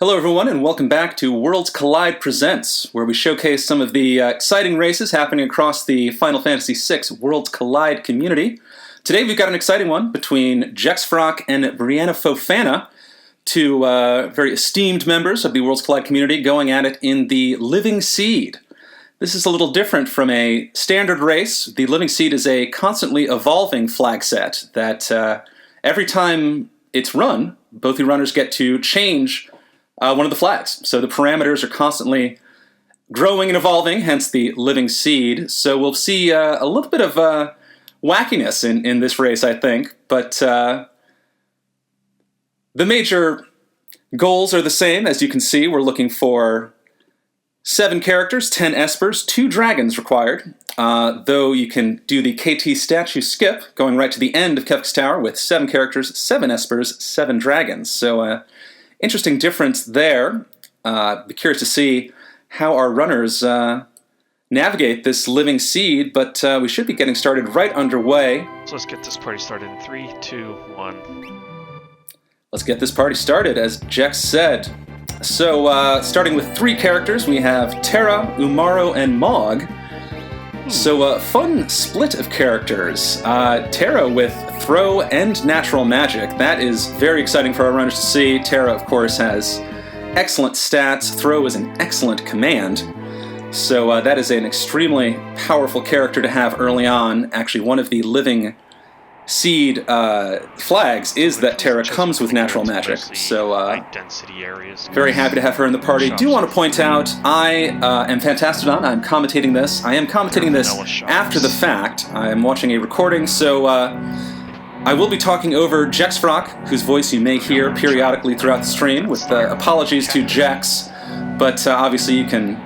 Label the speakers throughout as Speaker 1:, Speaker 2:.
Speaker 1: Hello everyone, and welcome back to Worlds Collide Presents, where we showcase some of the exciting races happening across the Final Fantasy VI Worlds Collide community. Today we've got an exciting one between Jexfrock and Brianna Fofana, two very esteemed members of the Worlds Collide community going at it in the Living Seed. This is a little different from a standard race. The Living Seed is a constantly evolving flag set that every time it's run, both the runners get to change one of the flags. So the parameters are constantly growing and evolving, hence the Living Seed. So we'll see a little bit of wackiness in this race, I think. But the major goals are the same. As you can see, we're looking for 7 characters, 10 espers, 2 dragons required. Though you can do the KT statue skip, going right to the end of Kefka's Tower with 7 characters, 7 espers, 7 dragons. So interesting difference there. Be curious to see how our runners navigate this Living Seed, but we should be getting started right underway.
Speaker 2: So let's get this party started in 3, 2, 1.
Speaker 1: Let's get this party started, as Jex said. So, starting with 3 characters, we have Terra, Umaro, and Mog. So, fun split of characters. Terra with throw and natural magic. That is very exciting for our runners to see. Terra, of course, has excellent stats. Throw is an excellent command. So that is an extremely powerful character to have early on. Actually, one of the Living Seed flags is that Terra comes with natural magic. So very happy to have her in the party. Do want to point out, I am Fantastodon. I'm commentating this. I am commentating this after the fact. I am watching a recording, so I will be talking over Jexfrock, whose voice you may hear periodically throughout the stream, with apologies to Jex. But obviously you can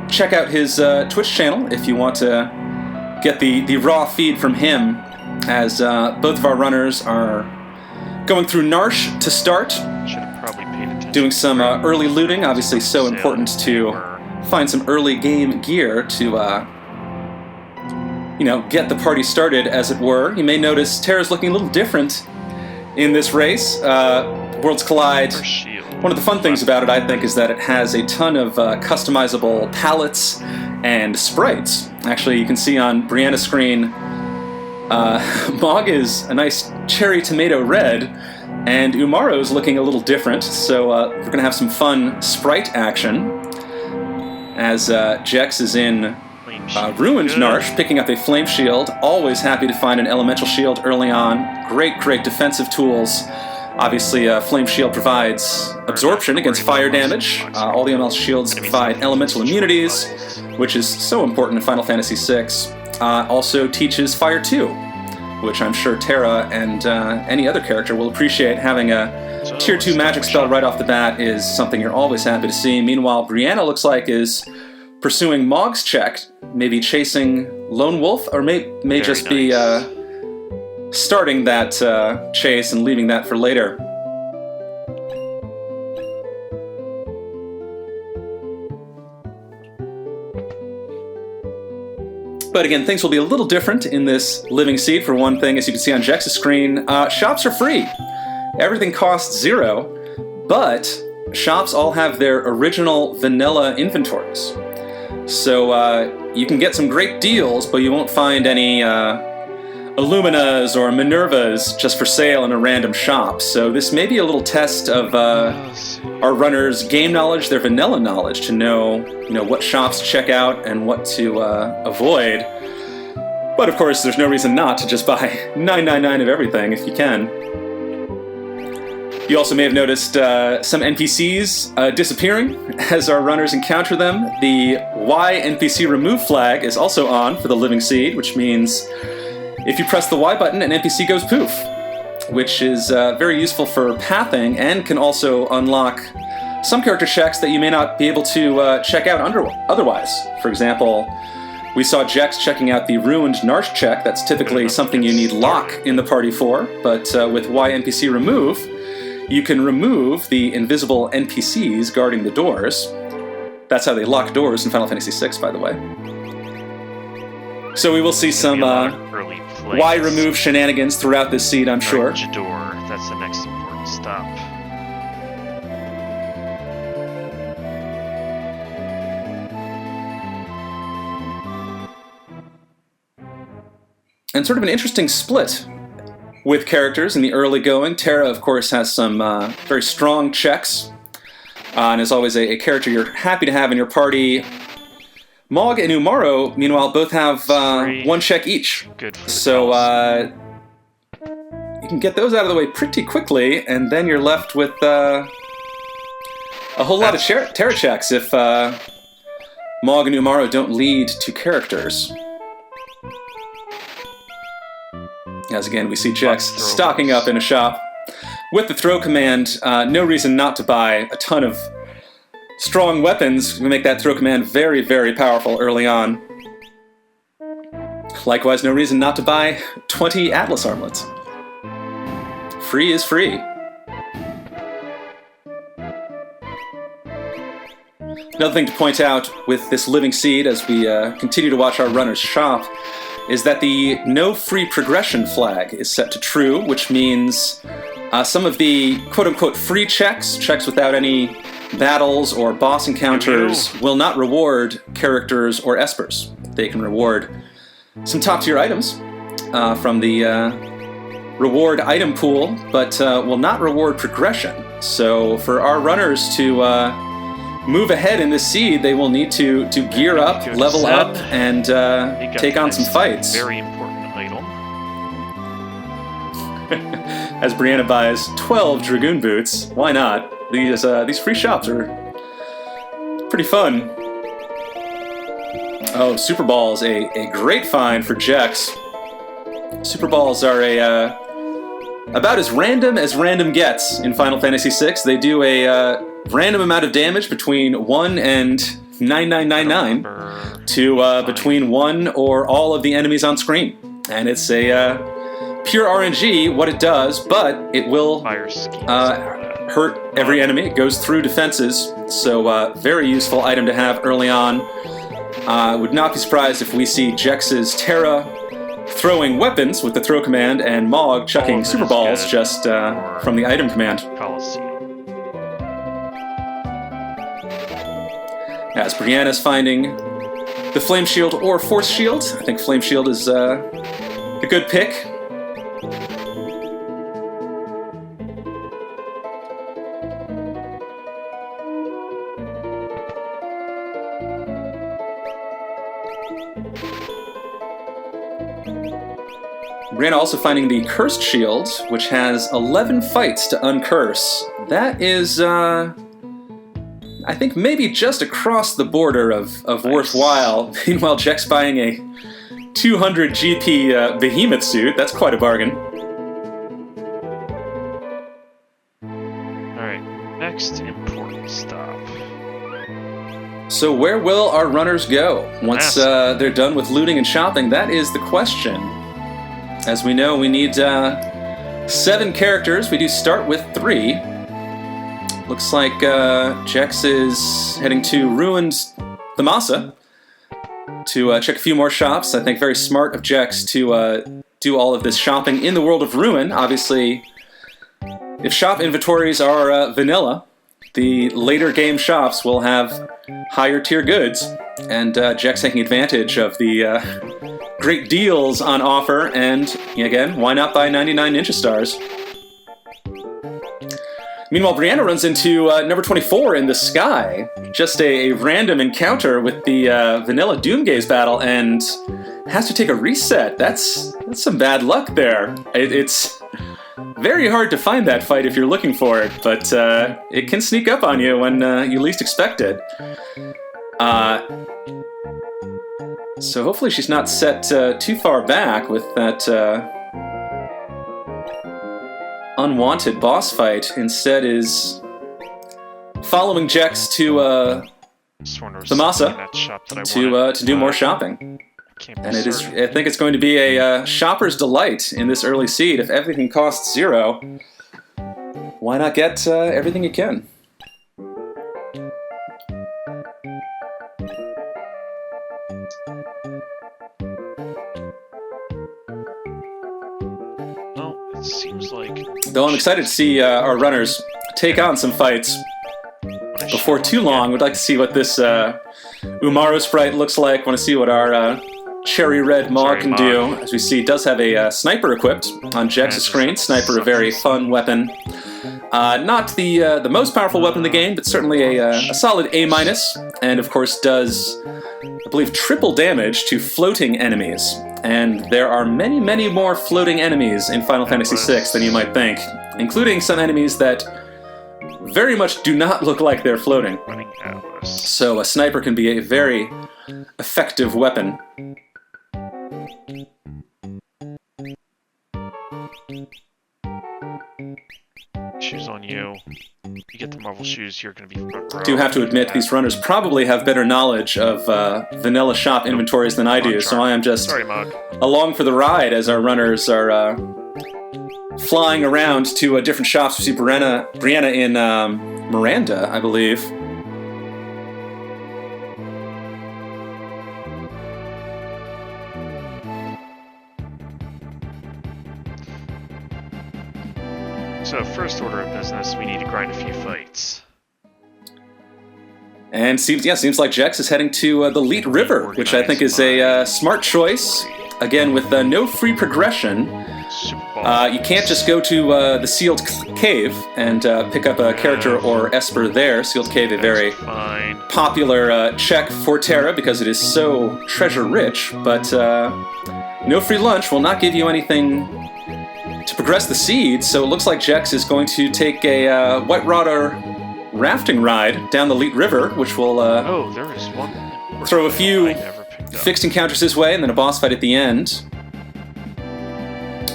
Speaker 1: check out his Twitch channel if you want to get the raw feed from him, as both of our runners are going through Narsh to start, doing some early looting. Obviously so important to find some early game gear to get the party started, as it were. You may notice Terra's looking a little different in this race. Worlds Collide, one of the fun things about it, I think, is that it has a ton of customizable palettes and sprites. Actually, you can see on Brianna's screen, Mog is a nice cherry tomato red, and Umaro's looking a little different, so we're going to have some fun sprite action as Jex is in Ruined Narsh, picking up a Flame Shield. Always happy to find an Elemental Shield early on. Great defensive tools. Obviously, Flame Shield provides absorption against fire damage. All the elemental shields provide elemental immunities, which is so important in Final Fantasy VI. Also teaches Fire 2, which I'm sure Terra and any other character will appreciate. Having a Tier 2 magic spell right off the bat is something you're always happy to see. Meanwhile, Brianna looks like is pursuing Mog's check, maybe chasing Lone Wolf, or may just be starting that chase and leaving that for later. But again, things will be a little different in this Living Seed. For one thing, as you can see on Jex's screen, shops are free. Everything costs 0, but shops all have their original vanilla inventories. So you can get some great deals, but you won't find any Illuminas or Minervas just for sale in a random shop. So this may be a little test of our runners' game knowledge, their vanilla knowledge, to know what shops to check out and what to avoid. But of course, there's no reason not to just buy $9.99 of everything if you can. You also may have noticed some NPCs disappearing as our runners encounter them. The Y NPC remove flag is also on for the Living Seed, which means if you press the Y button, an NPC goes poof, which is very useful for pathing and can also unlock some character checks that you may not be able to check out otherwise. For example, we saw Jex checking out the Ruined Narsh check. That's typically something you need Lock in the party for, but with Y NPC remove, you can remove the invisible NPCs guarding the doors. That's how they lock doors in Final Fantasy VI, by the way. So we will see some Y remove shenanigans throughout this seed, I'm sure.
Speaker 2: Door. That's the next important stop.
Speaker 1: And sort of an interesting split with characters in the early going. Terra, of course, has some very strong checks, and is always a character you're happy to have in your party. Mog and Umaro, meanwhile, both have 1 check each.
Speaker 2: Good for the
Speaker 1: so
Speaker 2: cause.
Speaker 1: you can get those out of the way pretty quickly, and then you're left with a whole lot of Terra checks if Mog and Umaro don't lead to characters. As again, we see Jex stocking up in a shop with the throw command. No reason not to buy a ton of strong weapons. We make that throw command very, very powerful early on. Likewise, no reason not to buy 20 Atlas armlets. Free is free. Another thing to point out with this living seed as we continue to watch our runners shop is that the no free progression flag is set to true, which means some of the quote-unquote free checks without any battles or boss encounters, will not reward characters or espers. They can reward some top-tier items from the reward item pool, but will not reward progression. So for our runners to move ahead in this seed, they will need to gear up, level up, and take on some fights.
Speaker 2: Very important item.
Speaker 1: As Brianna buys 12 Dragoon boots, why not? These free shops are pretty fun. Oh, Super Balls, a great find for Jex. Super Balls are about as random gets in Final Fantasy VI. They do a random amount of damage between 1 and 9999 to between 1 or all of the enemies on screen. And it's a pure RNG what it does, but it will hurt every enemy. It goes through defenses, so very useful item to have early on. Would not be surprised if we see Jex's Terra throwing weapons with the throw command and Mog chucking Super Balls just from the item command.
Speaker 2: Coliseum.
Speaker 1: As Brianna's finding the Flame Shield or Force Shield. I think Flame Shield is a good pick. Brianna also finding the Cursed Shield, which has 11 fights to uncurse. That is, I think maybe just across the border of nice. Worthwhile. Meanwhile, Jex buying a 200 GP Behemoth suit. That's quite a bargain.
Speaker 2: Alright, next important stop.
Speaker 1: So where will our runners go once they're done with looting and shopping? That is the question. As we know, we need 7 characters. We do start with 3. Looks like Jex is heading to Ruined Thamasa to check a few more shops. I think very smart of Jex to do all of this shopping in the world of Ruin. Obviously, if shop inventories are vanilla, the later game shops will have higher tier goods, and Jex taking advantage of the great deals on offer, and again, why not buy 99 Ninja Stars? Meanwhile, Brianna runs into number 24 in the sky. Just a random encounter with the vanilla Doomgaze battle, and has to take a reset. That's some bad luck there. It's very hard to find that fight if you're looking for it, but it can sneak up on you when you least expect it. So hopefully she's not set too far back with that unwanted boss fight. Instead is following Jex to Thamasa to do more shopping. And it is, I think it's going to be a shopper's delight in this early seed. If everything costs 0, why not get everything you can?
Speaker 2: Well, it seems like...
Speaker 1: Though I'm excited to see our runners take on some fights before too long. We'd like to see what this Umaro sprite looks like. Want to see what our cherry red Maw
Speaker 2: Sorry,
Speaker 1: can
Speaker 2: Maw.
Speaker 1: do. As we see, does have a sniper equipped on Jex's screen. Sniper, a very fun weapon. Not the most powerful weapon in the game, but certainly a solid A-. And of course does, I believe, triple damage to floating enemies. And there are many, many more floating enemies in Final Fantasy VI than you might think, including some enemies that very much do not look like they're floating.
Speaker 2: Running Atlas.
Speaker 1: So a sniper can be a very effective weapon.
Speaker 2: Shoes on you. You get the Marvel shoes, you're going to be front row.
Speaker 1: I do have to admit, these runners probably have better knowledge of vanilla shop inventories than I do, so I am just
Speaker 2: Sorry, Mog.
Speaker 1: along for the ride as our runners are flying around to different shops. We see Brianna in Miranda, I believe.
Speaker 2: So, first order of business, we need to grind a few fights.
Speaker 1: And seems like Jex is heading to the Leet River, which I think is a smart choice. Again, with no free progression, you can't just go to the Sealed Cave and pick up a character or Esper there. Sealed Cave, a very popular check for Terra because it is so treasure-rich, but no free lunch will not give you anything to progress the seeds, so it looks like Jex is going to take a White Rotter rafting ride down the Leet River, which will
Speaker 2: oh, there is one.
Speaker 1: throw a few
Speaker 2: I never picked up.
Speaker 1: fixed encounters his way, and then a boss fight at the end.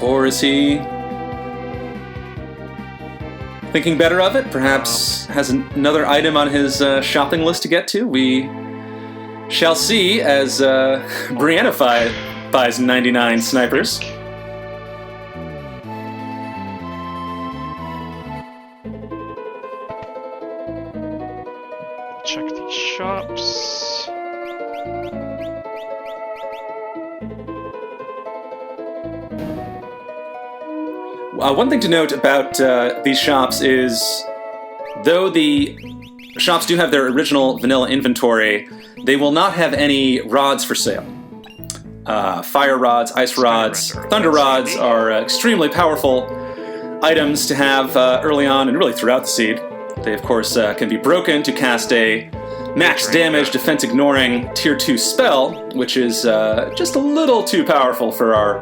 Speaker 1: Or is he thinking better of it? Perhaps has another item on his shopping list to get to? We shall see as Brianna buys 99 snipers.
Speaker 2: Check these shops.
Speaker 1: One thing to note about these shops is, though the shops do have their original vanilla inventory, they will not have any rods for sale. Fire rods, ice rods, thunder rods are extremely powerful items to have early on and really throughout the seed. They, of course, can be broken to cast a max damage, defense ignoring tier 2 spell, which is just a little too powerful for our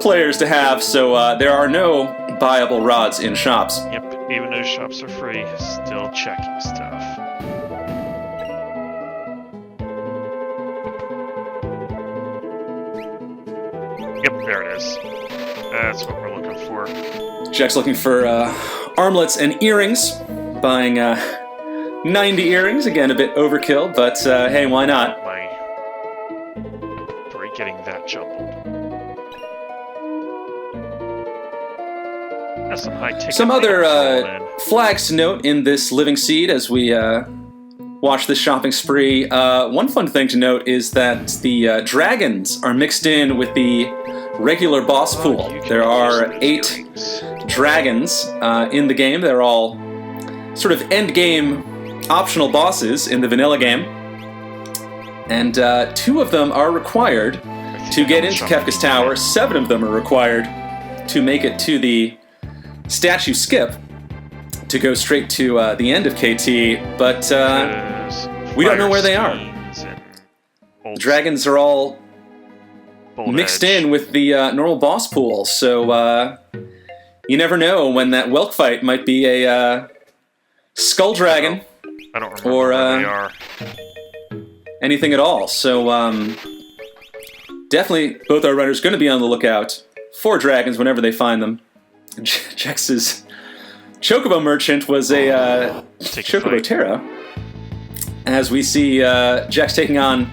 Speaker 1: players to have, so there are no buyable rods in shops.
Speaker 2: Yep, even though shops are free, still checking stuff. Yep, there it is. That's what we're looking for.
Speaker 1: Jack's looking for armlets and earrings, buying 90 earrings, again a bit overkill, but hey, why not?
Speaker 2: My three getting that jumbled. That's some high ticket.
Speaker 1: Some other flags to note in this living seed as we watch this shopping spree. One fun thing to note is that the dragons are mixed in with the regular boss pool. There are 8 dragons in the game. They're all sort of end-game optional bosses in the vanilla game. And 2 of them are required to get into Kefka's Tower. 7 of them are required to make it to the statue skip to go straight to the end of KT, but we don't know where they are. The dragons are all mixed in with the normal boss pool, so you never know when that Welk fight might be a skull dragon
Speaker 2: I don't remember
Speaker 1: or
Speaker 2: where they are.
Speaker 1: anything at all. So definitely both our runners going to be on the lookout for dragons whenever they find them. Jex's Chocobo Merchant was a Chocobo Terra. As we see Jex taking on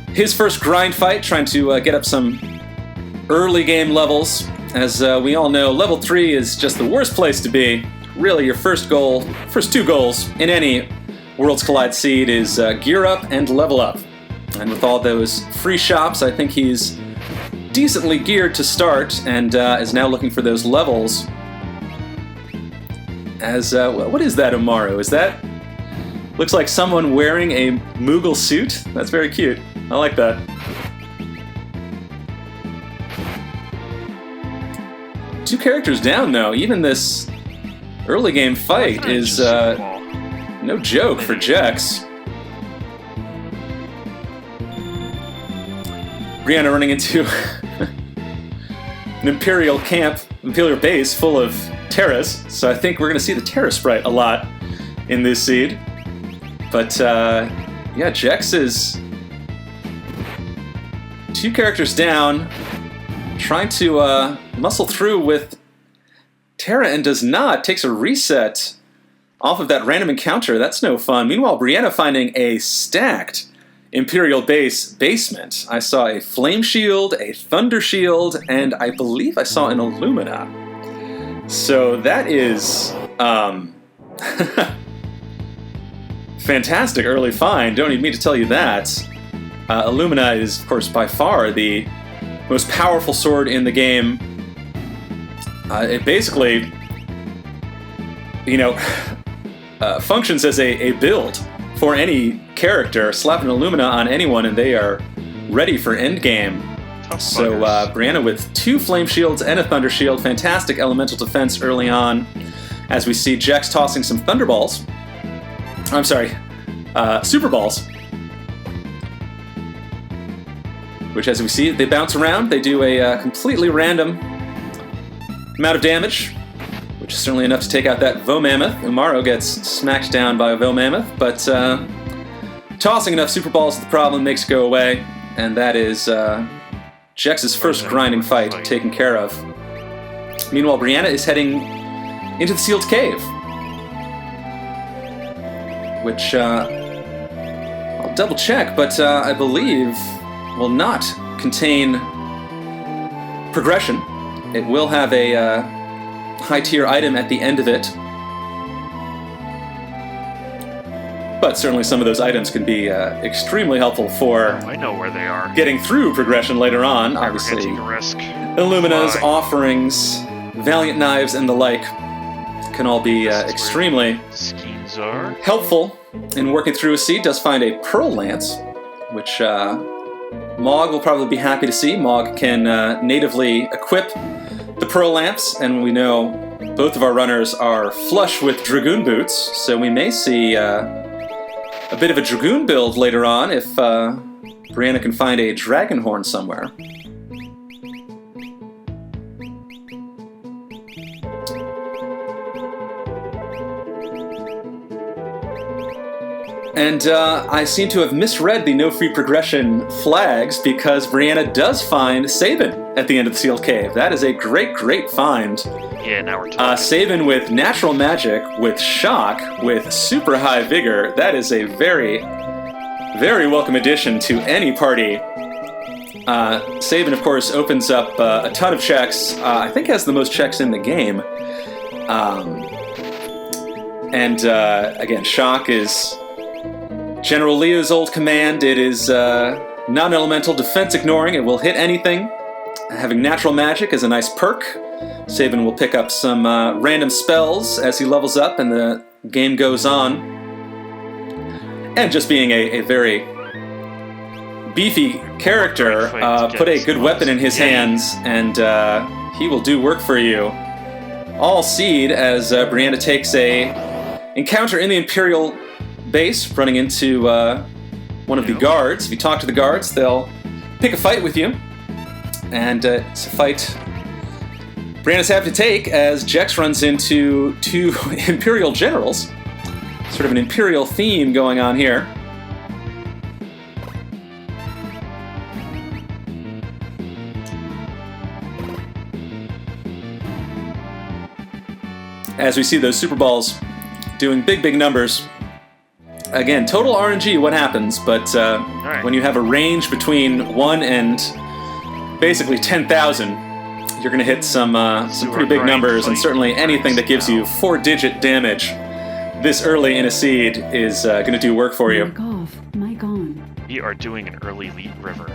Speaker 1: his first grind fight, trying to get up some early game levels. As we all know, level 3 is just the worst place to be. Really, your first 2 goals in any Worlds Collide seed is gear up and level up. And with all those free shops, I think he's decently geared to start and is now looking for those levels. As what is that, Umaru? Is that looks like someone wearing a Moogle suit? That's very cute. I like that. 2 characters down, though. Even this early game fight is no joke for Jex. Brianna running into an Imperial camp, Imperial base full of Terras, so I think we're going to see the Terra sprite a lot in this seed. But yeah, Jex is 2 characters down, trying to muscle through with Terra and does not. Takes a reset off of that random encounter. That's no fun. Meanwhile, Brianna finding a stacked Imperial base basement. I saw a Flame Shield, a Thunder Shield, and I believe I saw an Illumina. So that is fantastic early find. Don't need me to tell you that. Illumina is, of course, by far the most powerful sword in the game. It basically, functions as a build for any character. Slap an Illumina on anyone and they are ready for endgame. So Brianna with 2 Flame Shields and a Thunder Shield. Fantastic elemental defense early on, as we see Jex tossing some Thunderballs. I'm sorry, Super Balls. Which, as we see, they bounce around. They do a completely random amount of damage, which is certainly enough to take out that Vomammoth. Umaro gets smacked down by a Vomammoth, but tossing enough Super Balls at the problem makes it go away, and that is Jex's first grinding fight taken care of. Meanwhile, Brianna is heading into the Sealed Cave, which I'll double check, but I believe will not contain progression. It will have a high-tier item at the end of it. But certainly some of those items can be extremely helpful for
Speaker 2: I know where they are.
Speaker 1: Getting through progression later on. Obviously,
Speaker 2: take a risk.
Speaker 1: Illumina's, offerings, Valiant Knives, and the like can all be extremely
Speaker 2: schemes are
Speaker 1: helpful in working through a seed. Does find a Pearl Lance, which Mog will probably be happy to see. Mog can natively equip the Pearl Lamps, and we know both of our runners are flush with Dragoon Boots, so we may see a bit of a Dragoon build later on if Brianna can find a Dragon Horn somewhere. And I seem to have misread the no free progression flags, because Brianna does find Sabin at the end of the Sealed Cave. That is a great, great find.
Speaker 2: Yeah, now we're talking.
Speaker 1: Sabin with natural magic, with shock, with super high vigor. That is a very, very welcome addition to any party. Sabin, of course, opens up a ton of checks. I think has the most checks in the game. Again, shock is General Leo's old command. It is non-elemental defense ignoring. It will hit anything. Having natural magic is a nice perk. Sabin will pick up some random spells as he levels up and the game goes on. And just being a very beefy character, put a good weapon in his hands and he will do work for you. All seed as Brianna takes a encounter in the Imperial base, running into one of the guards. If you talk to the guards, they'll pick a fight with you. And it's a fight Brianna's happy to take as Jex runs into 2 Imperial generals. Sort of an Imperial theme going on here. As we see those Super Balls doing big, big numbers. Again, total RNG, what happens, but when you have a range between 1 and basically 10,000, you're going to hit some pretty big numbers, and certainly anything that gives you 4-digit damage this early in a seed is going to do work for you.
Speaker 3: Mic off, mic on.
Speaker 2: We are doing an early Elite River.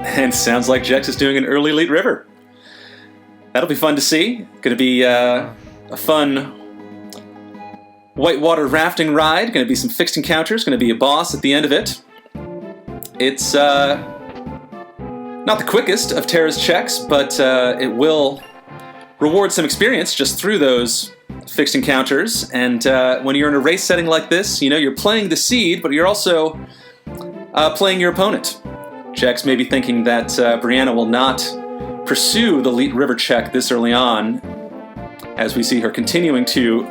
Speaker 1: And sounds like Jex is doing an early Elite River. That'll be fun to see. Going to be a fun whitewater rafting ride. Going to be some fixed encounters. Going to be a boss at the end of it. It's Not the quickest of Terra's checks, but it will reward some experience just through those fixed encounters. And when you're in a race setting like this, you're playing the seed, but you're also playing your opponent. Jax may be thinking that Brianna will not pursue the Leet River check this early on, as we see her continuing to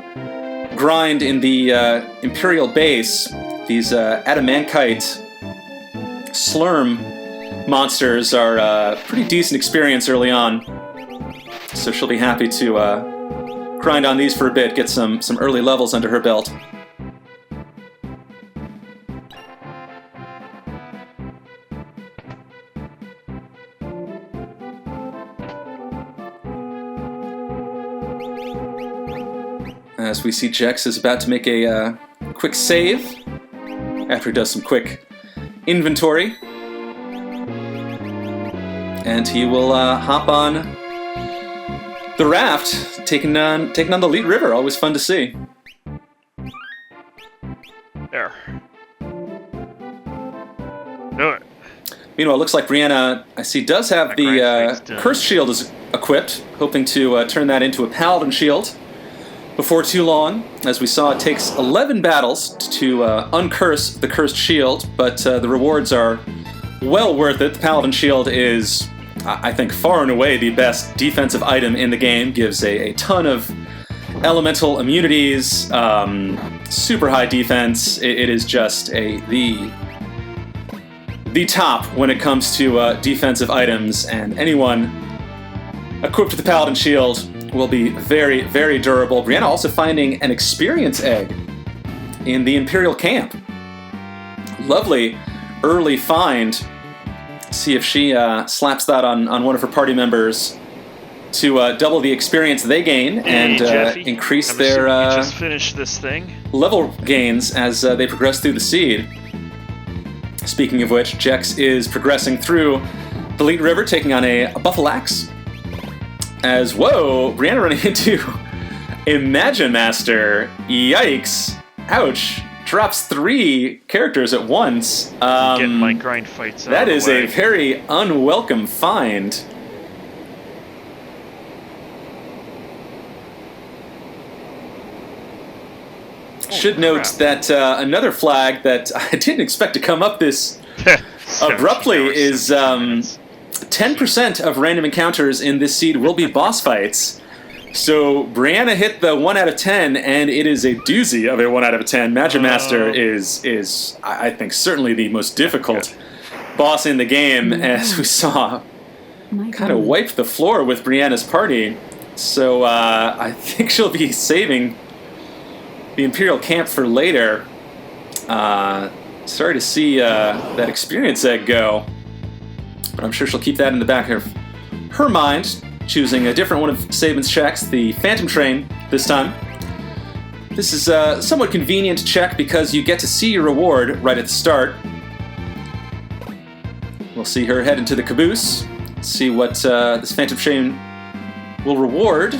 Speaker 1: grind in the Imperial base. These adamantite slurm monsters are pretty decent experience early on, so she'll be happy to grind on these for a bit, get some early levels under her belt. As we see Jex is about to make a quick save after he does some quick inventory. And he will hop on the raft, taking on the Leet River. Always fun to see.
Speaker 2: There. Do it.
Speaker 1: Meanwhile, it looks like Brianna, I see, does have the Cursed Shield is equipped, hoping to turn that into a Paladin Shield before too long. As we saw, it takes 11 battles to uncurse the Cursed Shield, but the rewards are well worth it. The Paladin Shield is, I think, far and away the best defensive item in the game. Gives a ton of elemental immunities, super high defense. It is just the top when it comes to defensive items, and anyone equipped with the Paladin Shield will be very, very durable. Brianna also finding an experience egg in the Imperial camp. Lovely early find. See if she slaps that on one of her party members to double the experience they gain and increase their
Speaker 2: just finish this thing.
Speaker 1: Level gains as they progress through the seed. Speaking of which, Jex is progressing through the Leet River, taking on a Buffalax. As, whoa, Brianna running into Imagine Master. Yikes. Ouch. Drops 3 characters at once.
Speaker 2: Getting my grind fights out.
Speaker 1: That is a very unwelcome find. Should note that another flag that I didn't expect to come up this abruptly is 10% of random encounters in this seed will be boss fights. So Brianna hit the 1 out of 10, and it is a doozy of a 1 out of 10. Magic Master is I think certainly the most difficult boss in the game, as we saw kind of wipe the floor with Brianna's party. So I think she'll be saving the Imperial camp for later. Sorry to see that experience egg go, but I'm sure she'll keep that in the back of her mind, choosing a different one of Sabin's checks, the Phantom Train this time. This is a somewhat convenient check because you get to see your reward right at the start. We'll see her head into the caboose, see what this Phantom Train will reward.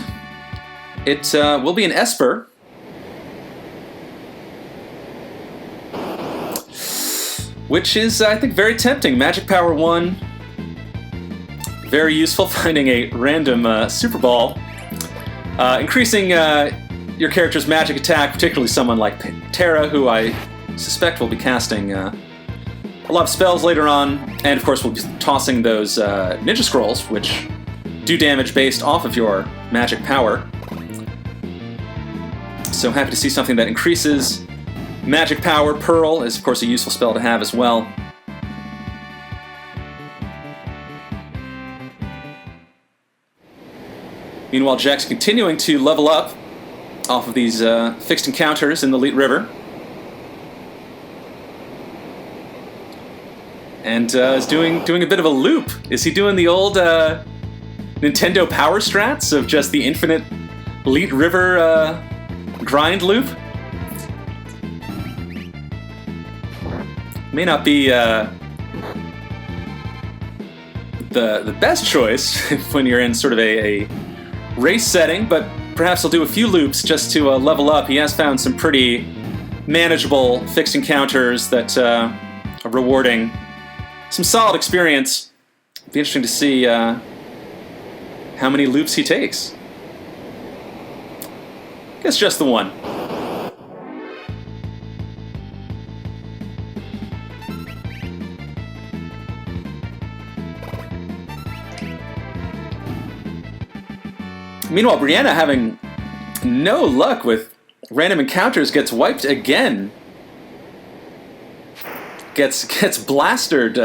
Speaker 1: It will be an Esper. Which is, I think, very tempting. Magic Power 1. Very useful, finding a random Super Ball. Increasing your character's magic attack, particularly someone like Terra, who I suspect will be casting a lot of spells later on. And, of course, we'll be tossing those Ninja Scrolls, which do damage based off of your magic power. So happy to see something that increases magic power. Pearl is, of course, a useful spell to have as well. Meanwhile, Jack's continuing to level up off of these fixed encounters in the Leet River. And is doing a bit of a loop. Is he doing the old Nintendo power strats of just the infinite Leet River grind loop? May not be the best choice when you're in sort of a race setting, but perhaps he'll do a few loops just to level up. He has found some pretty manageable fixed encounters that are rewarding some solid experience Be interesting to see how many loops he takes. Guess just the one. Meanwhile, Brianna, having no luck with random encounters, gets wiped again. Gets blastered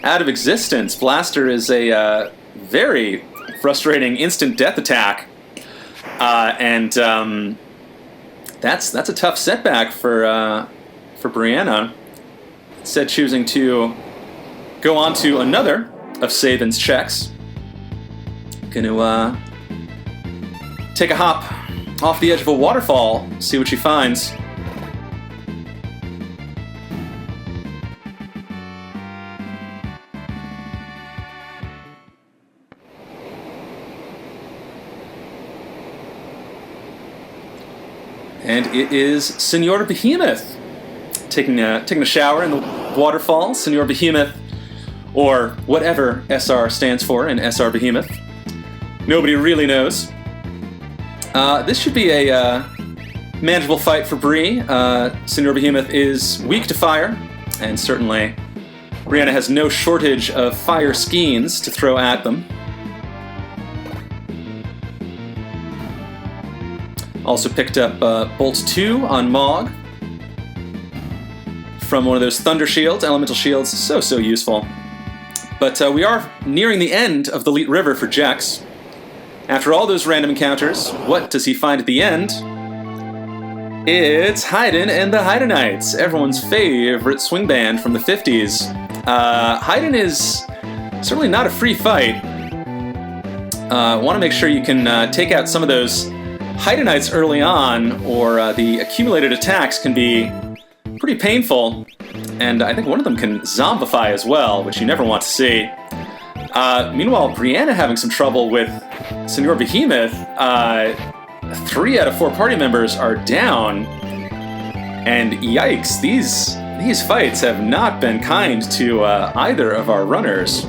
Speaker 1: out of existence. Blaster is a very frustrating instant death attack, and that's a tough setback for Brianna. Instead, choosing to go on to another of Saban's checks. Gonna take a hop off the edge of a waterfall, see what she finds. And it is Senor Behemoth taking a shower in the waterfall. Senor Behemoth, or whatever SR stands for in SR Behemoth. Nobody really knows. This should be a manageable fight for Bree. Senor Behemoth is weak to fire, and certainly Brianna has no shortage of fire skeins to throw at them. Also picked up Bolt 2 on Mog from one of those Thunder Shields, Elemental Shields, so useful. But we are nearing the end of the Leet River for Jex. After all those random encounters, what does he find at the end? It's Haydn and the Haydnites, everyone's favorite swing band from the 50s. Haydn is certainly not a free fight. Want to make sure you can take out some of those Haydnites early on, or the accumulated attacks can be pretty painful. And I think one of them can zombify as well, which you never want to see. Meanwhile, Brianna having some trouble with Senor Behemoth. 3 out of 4 party members are down. And yikes, these fights have not been kind to either of our runners.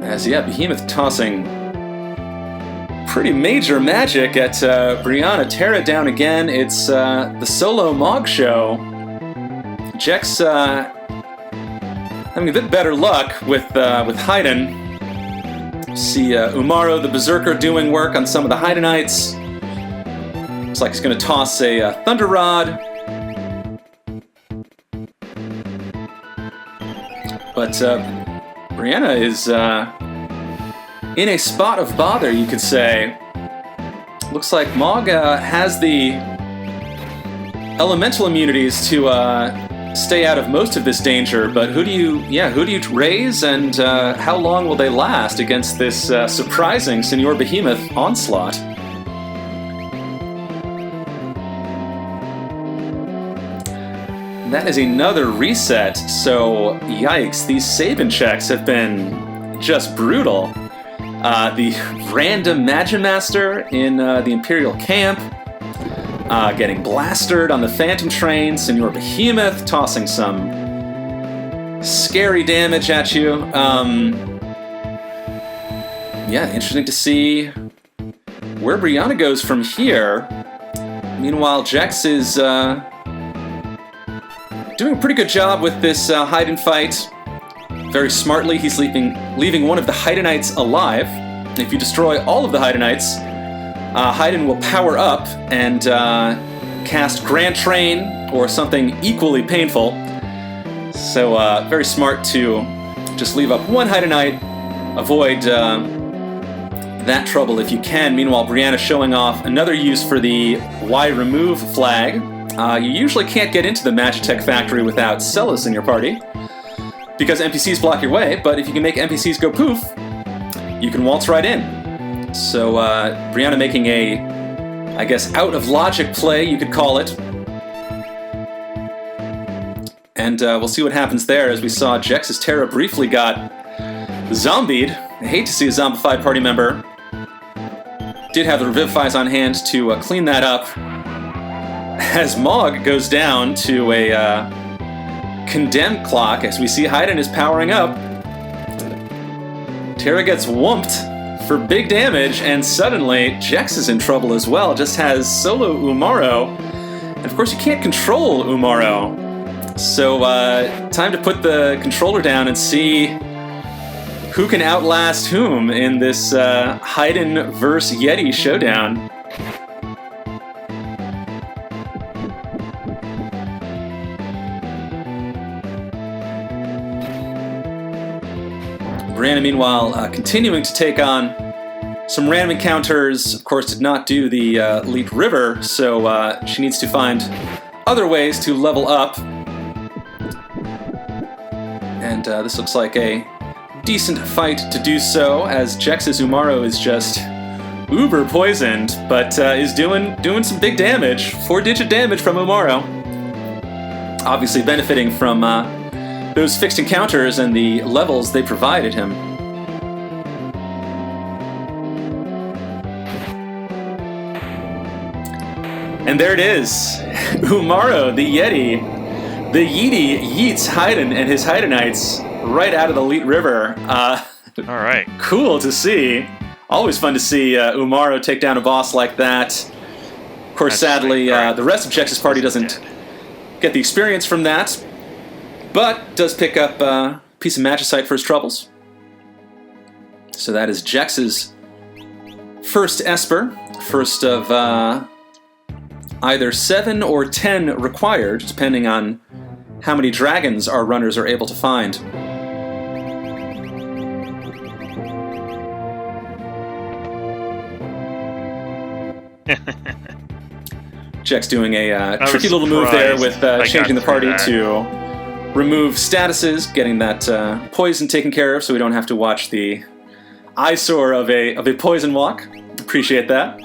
Speaker 1: As, Behemoth tossing pretty major magic at Brianna. Terra down again. It's the solo Mog show. Jex having a bit better luck with Haydn. See Umaro the Berserker doing work on some of the Haydnites. Looks like he's going to toss a Thunder Rod. But Brianna is in a spot of bother, you could say. Looks like Mog has the elemental immunities to stay out of most of this danger, but who do you raise, and how long will they last against this surprising Senor Behemoth onslaught? That is another reset, so yikes, these Saban checks have been just brutal. The random Magimaster in the Imperial camp, getting blastered on the Phantom Train, Senor Behemoth tossing some scary damage at you. Interesting to see where Brianna goes from here. Meanwhile, Jex is doing a pretty good job with this Haydn fight. Very smartly, he's leaving one of the Haydnites alive. If you destroy all of the Haydnites, Haydn will power up and cast Grand Train or something equally painful. So very smart to just leave up one Haydnite, avoid that trouble if you can. Meanwhile, Brianna showing off another use for the Y remove flag. You usually can't get into the Magitech factory without Celis in your party, because NPCs block your way, but if you can make NPCs go poof, you can waltz right in. So Brianna making a, I guess, out-of-logic play, you could call it. And we'll see what happens there, as we saw Jex's Terra briefly got zombied. I hate to see a zombified party member. Did have the Revivifies on hand to clean that up. as Mog goes down to a condemned clock, as we see Haydn is powering up. Terra gets whumped for big damage, and suddenly Jex is in trouble as well. Just has solo Umaro, and of course you can't control Umaro. So time to put the controller down and see who can outlast whom in this Haydn vs. Yeti showdown. Brianna, meanwhile, continuing to take on some random encounters. Of course, did not do the Leap River, so she needs to find other ways to level up. And this looks like a decent fight to do so, as Jex's Umaro is just uber poisoned, but is doing some big damage. 4-digit damage from Umaro. Obviously benefiting from those fixed encounters and the levels they provided him. And there it is. Umaro, the Yeti. The Yeti yeets Haydn and his Haydnites right out of the Leet River.
Speaker 2: All right.
Speaker 1: Cool to see. Always fun to see Umaro take down a boss like that. Of course, sadly, the rest of Jex's party doesn't get the experience from that, but does pick up a piece of magicite for his troubles. So that is Jex's first Esper, first of either 7 or 10 required, depending on how many dragons our runners are able to find. Jex doing a tricky little move there with changing the party to remove statuses, getting that poison taken care of so we don't have to watch the eyesore of a poison walk. Appreciate that.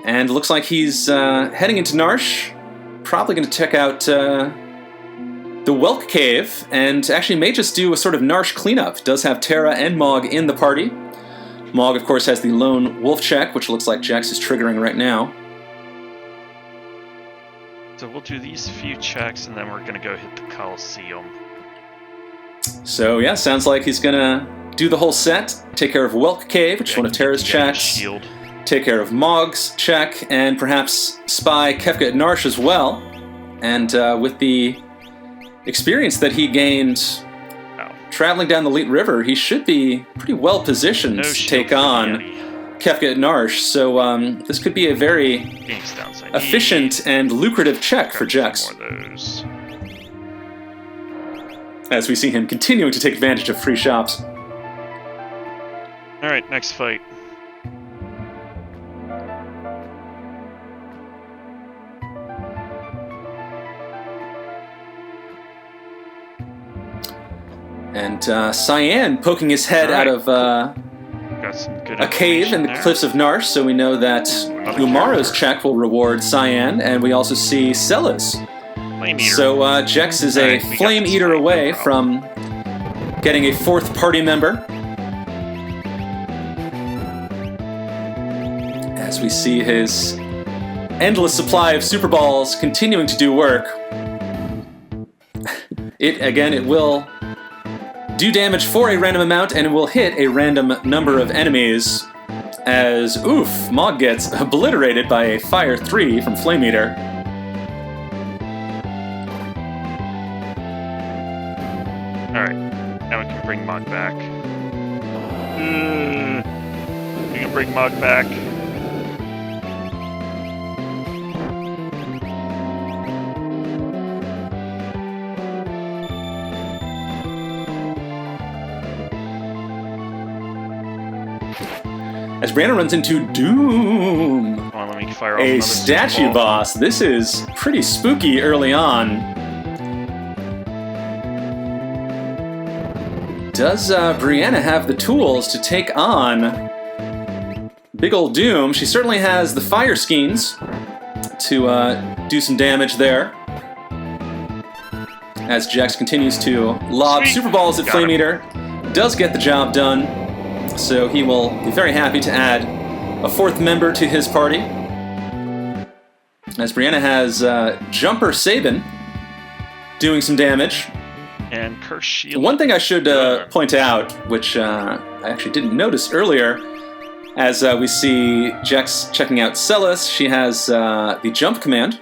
Speaker 1: And looks like he's heading into Narsh. Probably going to check out the Whelk Cave, and actually may just do a sort of Narsh cleanup. Does have Terra and Mog in the party. Mog, of course, has the lone wolf check, which looks like Jex is triggering right now.
Speaker 2: So we'll do these few checks, and then we're going to go hit the Coliseum.
Speaker 1: So yeah, sounds like he's going to do the whole set. Take care of Whelk Cave, which is one of Terra's checks.
Speaker 2: Shield.
Speaker 1: Take care of Mog's check, and perhaps spy Kefka at Narsh as well. And with the experience that he gained traveling down the Leet River, he should be pretty well positioned to take on Kefka at Narsh. So this could be a very efficient and lucrative check for Jex, as we see him continuing to take advantage of free shops.
Speaker 2: All right, next fight.
Speaker 1: And Cyan poking his head out of a cave in the cliffs of Narsh, so we know that Umaro's check will reward Cyan, and we also see Cella's. So Jex is a Flame Eater away from getting a fourth party member. As we see his endless supply of Super Balls continuing to do work. It will do damage for a random amount, and it will hit a random number of enemies, as, oof, Mog gets obliterated by a Fire 3 from Flame Eater.
Speaker 2: Alright, now we can bring Mog back. We can bring Mog back.
Speaker 1: As Brianna runs into Doom,
Speaker 2: let me fire off
Speaker 1: a statue boss. This is pretty spooky early on. Does Brianna have the tools to take on big old Doom? She certainly has the fire skeins to do some damage there. As Jex continues to lob Super Balls at Flame Eater, does get the job done. So he will be very happy to add a fourth member to his party. As Brianna has Jumper Sabin doing some damage.
Speaker 2: And Curse Shield.
Speaker 1: One thing I should point out, which I actually didn't notice earlier, as we see Jex checking out Celis, she has the jump command.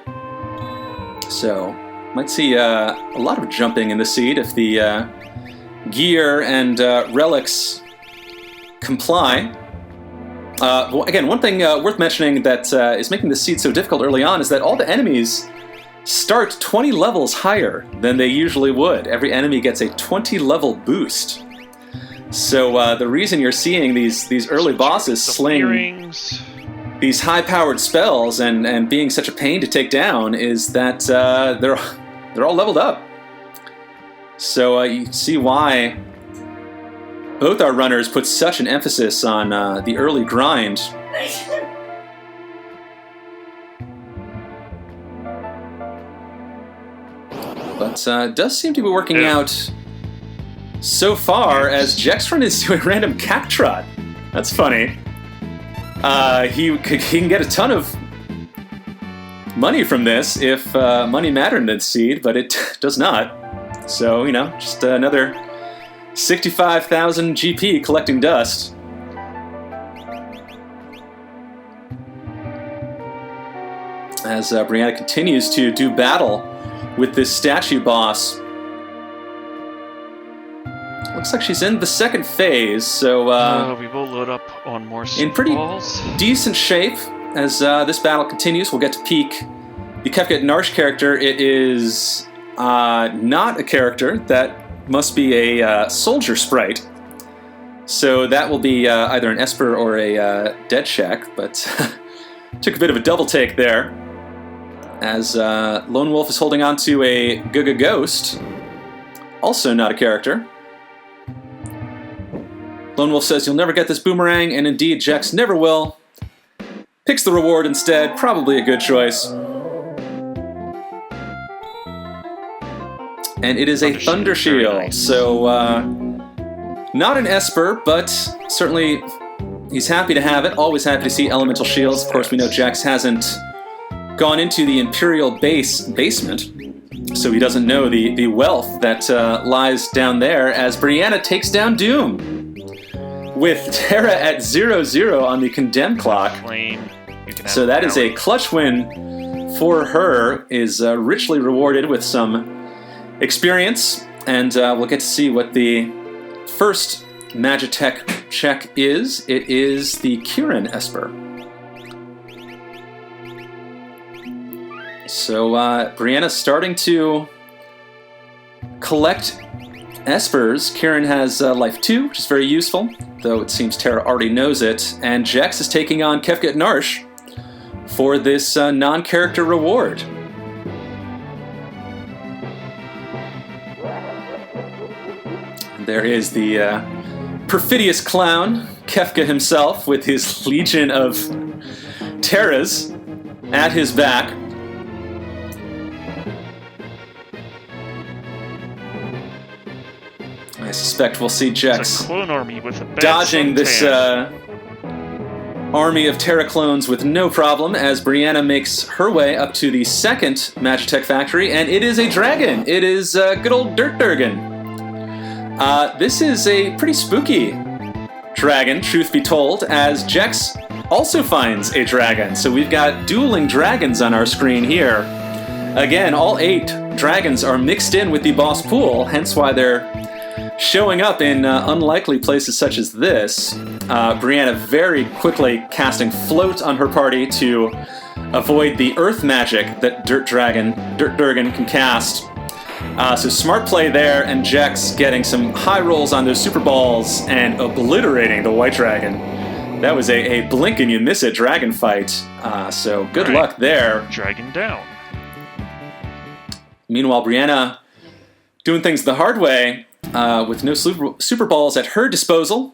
Speaker 1: So, might see a lot of jumping in the seed if the gear and relics comply. Well, again, one thing worth mentioning that is making the seed so difficult early on is that all the enemies start 20 levels higher than they usually would. Every enemy gets a 20-level boost. So the reason you're seeing these early bosses sling these high-powered spells and being such a pain to take down is that they're all leveled up. So you see why both our runners put such an emphasis on the early grind. But it does seem to be working out so far, as Jextron is doing random cat trot. That's funny. He can get a ton of money from this if money mattered in this seed, but it does not. So, just another 65,000 GP collecting dust. As Brianna continues to do battle with this statue boss. Looks like she's in the second phase, so
Speaker 2: we will load up on more
Speaker 1: in pretty
Speaker 2: balls.
Speaker 1: Decent shape. As this battle continues, we'll get to peek the Kefka Narsh character. It is not a character. That must be a soldier sprite. So that will be either an Esper or a Dead Shack, but took a bit of a double take there. As Lone Wolf is holding on to a Guga Ghost, also not a character. Lone Wolf says, "You'll never get this boomerang," and indeed, Jex never will. Picks the reward instead, probably a good choice. And it is a Thunder Shield, nice. So not an Esper, but certainly he's happy to have it. Always happy to see elemental shields. Of course, we know Jex hasn't gone into the Imperial basement, so he doesn't know the wealth that lies down there, as Brianna takes down Doom with Terra at 0-0 on the Condemned clock. So that is a clutch win for her, is richly rewarded with some experience, and we'll get to see what the first Magitech check is. It is the Kieran Esper. So Brianna's starting to collect Espers. Kieran has life 2, which is very useful, though it seems Terra already knows it. And Jex is taking on Kefka Narsh for this non-character reward. There is the perfidious clown, Kefka himself, with his legion of Terras at his back. I suspect we'll see Jex
Speaker 2: clone army with a
Speaker 1: dodging this army of Terra clones with no problem, as Brianna makes her way up to the second Magitech factory, and it is a dragon. It is good old Dirt Durgan. This is a pretty spooky dragon, truth be told, as Jex also finds a dragon. So we've got dueling dragons on our screen here. Again, all 8 dragons are mixed in with the boss pool, hence why they're showing up in unlikely places such as this. Brianna very quickly casting Float on her party to avoid the earth magic that Dirt Durgan can cast. So smart play there, and Jex getting some high rolls on those super balls and obliterating the white dragon. That was a blink and you miss it dragon fight. So good luck there.
Speaker 2: Dragon down.
Speaker 1: Meanwhile, Brianna doing things the hard way. With no super balls at her disposal.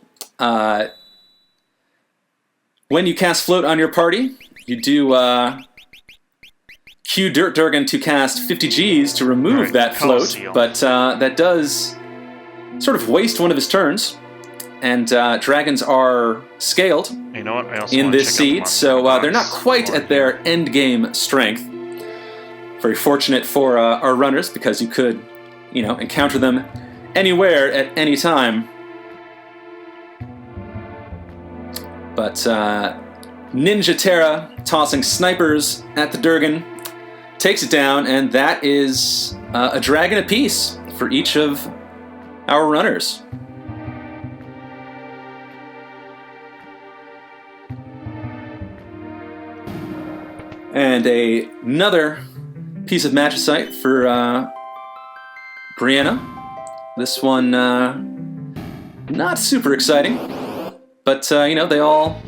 Speaker 1: When you cast Float on your party, you do cue Dirt Durgan to cast 50 Gs to remove that float, but that does sort of waste one of his turns. And dragons are scaled
Speaker 2: you know what?
Speaker 1: in this seed, so they're not quite at their endgame strength. Very fortunate for our runners because you could, encounter them anywhere at any time. But Ninja Terra, tossing snipers at the Durgan, takes it down, and that is a dragon apiece for each of our runners. And another piece of magicite for Brianna. This one not super exciting, but they all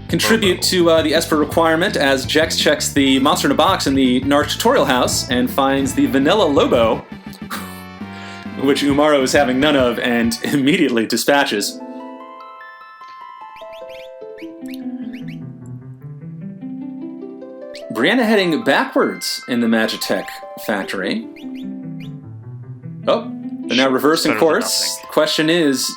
Speaker 1: contribute to the Esper requirement as Jex checks the monster in a box in the Narc tutorial house and finds the Vanilla Lobo, which Umaro is having none of, and immediately dispatches. Brianna heading backwards in the Magitech factory. Oh, they're now reversing course. The question is,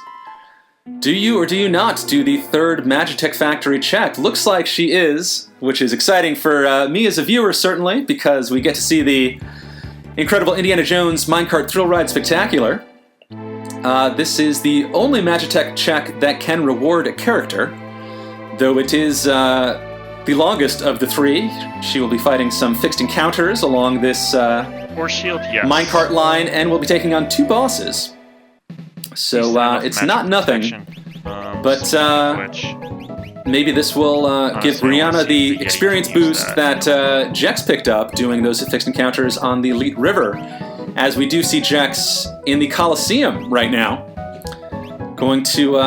Speaker 1: do you or do you not do the third Magitech factory check? Looks like she is, which is exciting for me as a viewer, certainly, because we get to see the incredible Indiana Jones Minecart Thrill Ride Spectacular. This is the only Magitech check that can reward a character, though it is the longest of the three. She will be fighting some fixed encounters along this
Speaker 2: Force shield, yes.
Speaker 1: minecart line, and will be taking on 2 bosses. So it's not nothing, but maybe this will give Brianna the experience boost that Jex picked up doing those fixed encounters on the Elite River, as we do see Jex in the Coliseum right now. Going to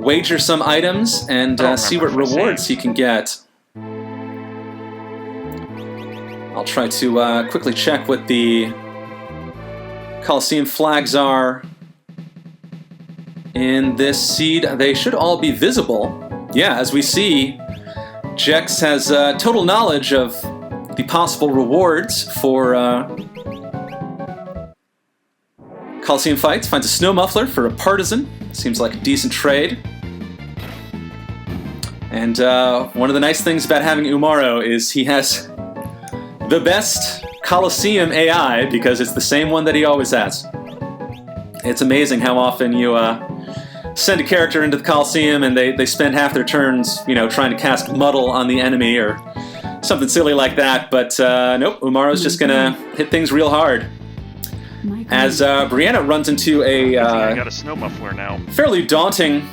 Speaker 1: wager some items and see what rewards he can get. I'll try to quickly check what the Coliseum flags are in this seed. They should all be visible. Yeah, as we see, Jex has total knowledge of the possible rewards for Coliseum fights. Finds a snow muffler for a partisan. Seems like a decent trade. And one of the nice things about having Umaro is he has the best Coliseum AI, because it's the same one that he always has. It's amazing how often you send a character into the Coliseum and they spend half their turns, trying to cast Muddle on the enemy or something silly like that. But nope, Umaro's just gonna hit things real hard. As Brianna runs into
Speaker 2: I got a snow muffler now.
Speaker 1: Fairly daunting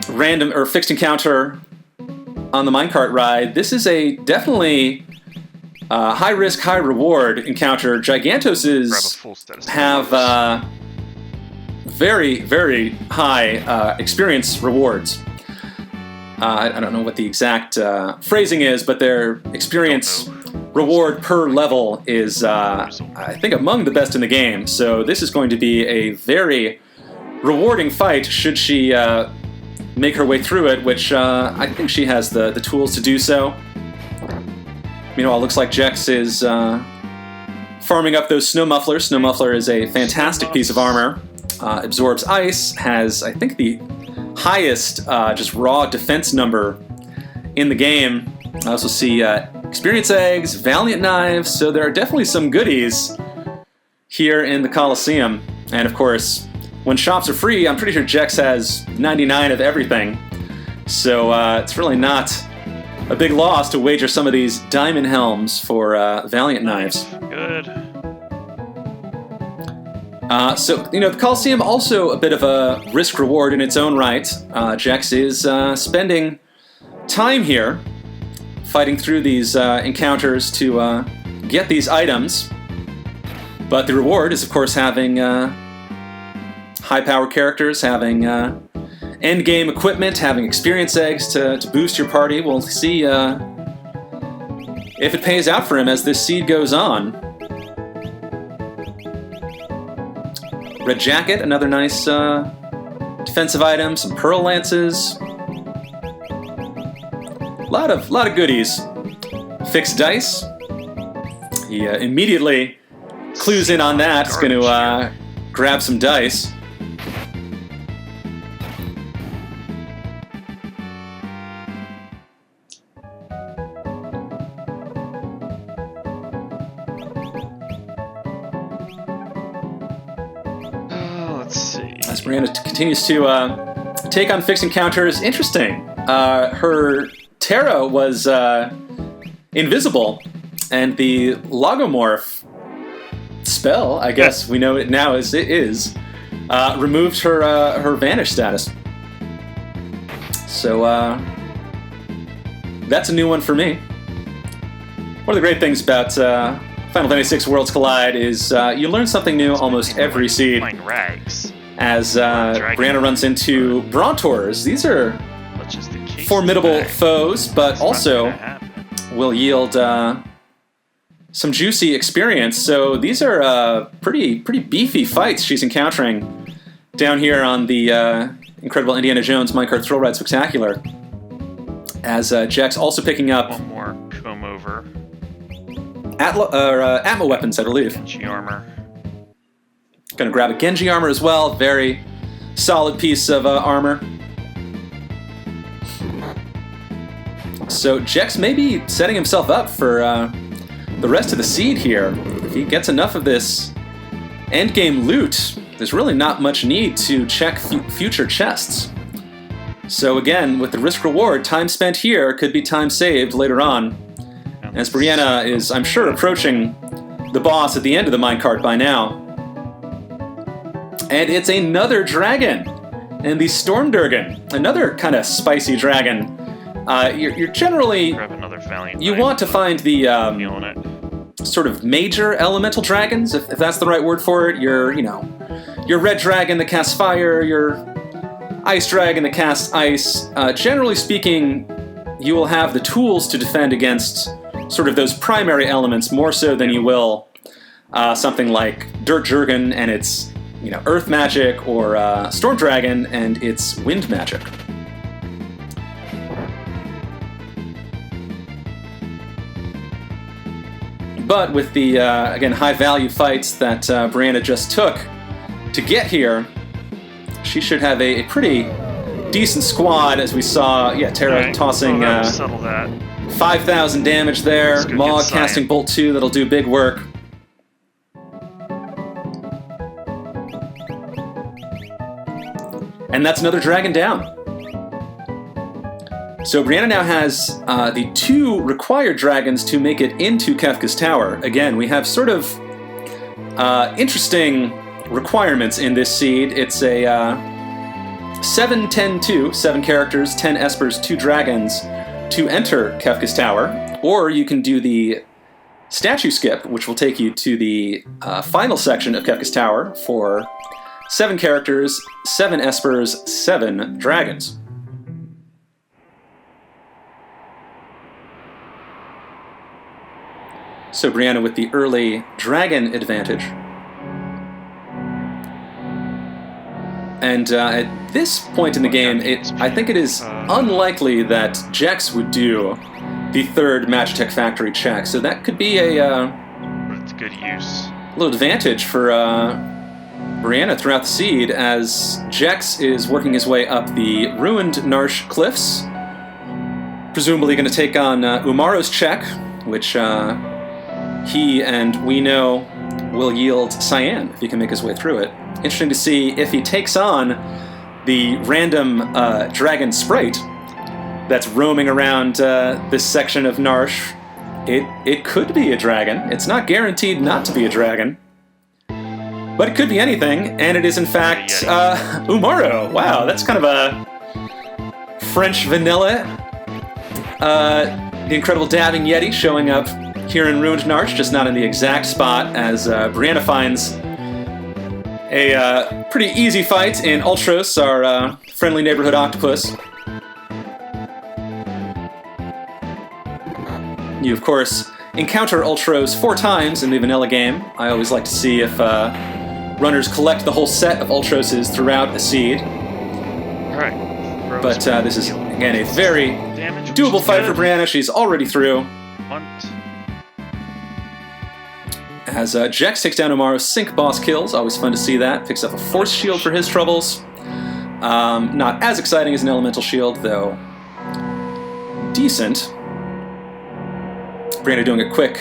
Speaker 1: random or fixed encounter on the minecart ride. This is a definitely high risk, high reward encounter. Gigantoses have very, very high experience rewards. I don't know what the exact phrasing is, but their experience reward per level is, I think, among the best in the game. So this is going to be a very rewarding fight should she make her way through it, which I think she has the tools to do so. Meanwhile, it looks like Jex is farming up those snow mufflers. Snow muffler is a fantastic piece of armor. Absorbs ice, has, I think, the highest just raw defense number in the game. I also see experience eggs, valiant knives, so there are definitely some goodies here in the Coliseum. And of course, when shops are free, I'm pretty sure Jex has 99 of everything. So it's really not a big loss to wager some of these diamond helms for valiant knives.
Speaker 2: Good.
Speaker 1: So, the Coliseum also a bit of a risk reward in its own right. Jex is spending time here fighting through these encounters to get these items. But the reward is, of course, having high-power characters, having end-game equipment, having experience eggs to boost your party. We'll see if it pays out for him as this seed goes on. Red Jacket, another nice defensive item, some Pearl Lances. A lot of goodies. Fixed dice. He immediately clues in on that. He's going to grab some dice. As Brianna continues to take on fixed encounters, interesting. Her Terra was invisible, and the Logomorph spell, I guess we know it now as it is, removed her vanish status. So that's a new one for me. One of the great things about Final Fantasy VI Worlds Collide is you learn something new almost every seed.
Speaker 2: Rags.
Speaker 1: As Brianna runs into Brontors. These are formidable foes, but also will yield some juicy experience. So these are pretty beefy fights she's encountering down here on the incredible Indiana Jones Minecart Thrill Ride Spectacular. As Jack's also picking up
Speaker 2: one more comb over.
Speaker 1: Atma weapons, I believe.
Speaker 2: Genji armor.
Speaker 1: Gonna grab a Genji armor as well. Very solid piece of armor. So Jex may be setting himself up for the rest of the seed here. If he gets enough of this endgame loot, there's really not much need to check future chests. So again, with the risk-reward, time spent here could be time saved later on. As Brianna is, I'm sure, approaching the boss at the end of the minecart by now. And it's another dragon, and the Stormdurgan, another kind of spicy dragon. You're generally,
Speaker 2: grab another Valiant
Speaker 1: you
Speaker 2: Knight.
Speaker 1: want to find the
Speaker 2: Feeling it.
Speaker 1: sort of major elemental dragons, if that's the right word for it. Your red dragon that casts fire, your ice dragon that casts ice. Generally speaking, you will have the tools to defend against sort of those primary elements more so than you will something like Dirt Jurgen and its earth magic, or Storm Dragon and its wind magic. But with the, again, high-value fights that Brianna just took to get here, she should have a pretty decent squad, as we saw, Terra tossing 5,000 damage there, Maw casting Bolt 2, that'll do big work. And that's another dragon down. So Brianna now has the 2 required dragons to make it into Kefka's tower. Again, we have sort of interesting requirements in this seed. It's a 7-10-2, 7 characters, 10 espers, 2 dragons to enter Kefka's tower. Or you can do the statue skip, which will take you to the final section of Kefka's tower for 7 characters, 7 espers, 7 dragons. So Brianna with the early dragon advantage. And at this point in the game, I think it is unlikely that Jex would do the 3rd Magitech Factory check. So that could be a
Speaker 2: It's good use.
Speaker 1: little advantage for Brianna throughout the seed, as Jex is working his way up the ruined Narsh cliffs. Presumably going to take on Umaro's check, which he and we know will yield Cyan if he can make his way through it. Interesting to see if he takes on the random dragon sprite that's roaming around this section of Narsh. It could be a dragon. It's not guaranteed not to be a dragon. But it could be anything, and it is in fact Umaro. Wow, that's kind of a French vanilla. The incredible dabbing Yeti showing up here in Ruined Narsh, just not in the exact spot, as Brianna finds a pretty easy fight in Ultros, our friendly neighborhood octopus. You, of course, encounter Ultros 4 times in the vanilla game. I always like to see if runners collect the whole set of Ultroses throughout a seed.
Speaker 2: Alright.
Speaker 1: But this is, again, a very doable fight for Brianna. She's already through. As Jex takes down Umaro's sync boss kills. Always fun to see that. Picks up a force shield for his troubles. Not as exciting as an elemental shield, though decent. Brianna doing a quick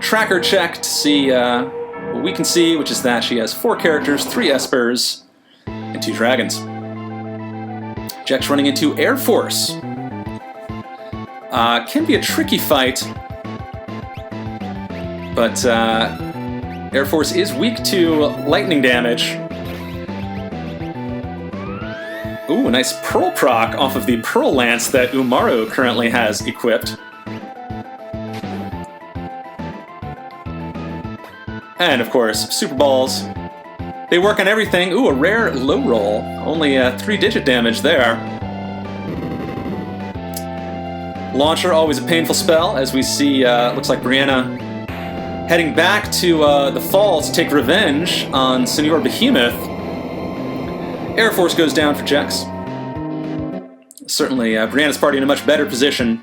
Speaker 1: tracker check to see what we can see, which is that she has 4 characters, 3 espers, and 2 dragons. Jex running into Air Force. Can be a tricky fight, but Air Force is weak to lightning damage. Ooh, a nice Pearl proc off of the Pearl Lance that Umaro currently has equipped. And of course, Super Balls. They work on everything. Ooh, a rare low roll. Only 3-digit damage there. Launcher, always a painful spell, as we see, looks like Brianna heading back to the fall to take revenge on Senor Behemoth. Air Force goes down for Jex. Certainly, Brianna's party in a much better position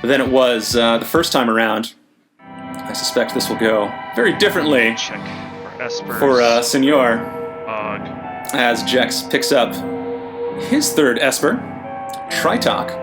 Speaker 1: than it was the first time around. I suspect this will go very differently
Speaker 2: Check for Espers.
Speaker 1: for Senor,
Speaker 2: Mog.
Speaker 1: as Jex picks up his 3rd Esper, Tritok.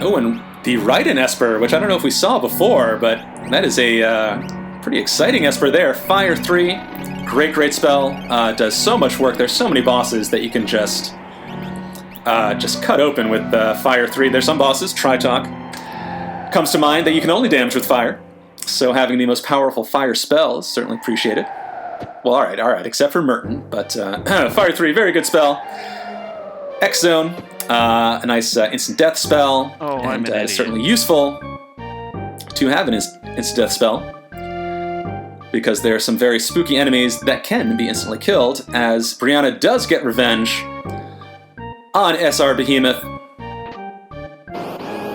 Speaker 1: Oh, and the Raiden Esper, which I don't know if we saw before, but that is a pretty exciting Esper there. Fire 3, great spell. Does so much work. There's so many bosses that you can just cut open with Fire 3. There's some bosses, Tritok comes to mind, that you can only damage with fire. So having the most powerful fire spell is certainly appreciated. Well, all right, except for Merton, but Fire 3, very good spell. X-Zone, a nice instant death spell,
Speaker 2: Oh, I'm
Speaker 1: and
Speaker 2: an idiot.
Speaker 1: certainly useful to have an instant death spell, because there are some very spooky enemies that can be instantly killed, as Brianna does get revenge on SR Behemoth.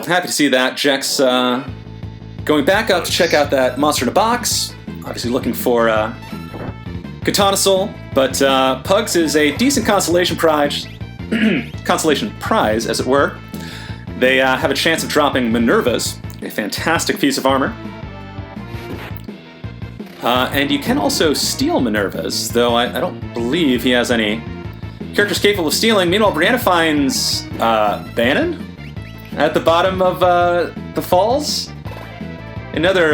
Speaker 1: Happy to see that. Jex going back up to check out that monster in a box, obviously looking for Katana Soul, but Pugs is a decent consolation prize, as it were. They have a chance of dropping Minerva's, a fantastic piece of armor. And you can also steal Minerva's, though I don't believe he has any characters capable of stealing. Meanwhile, Brianna finds Bannon at the bottom of the falls. Another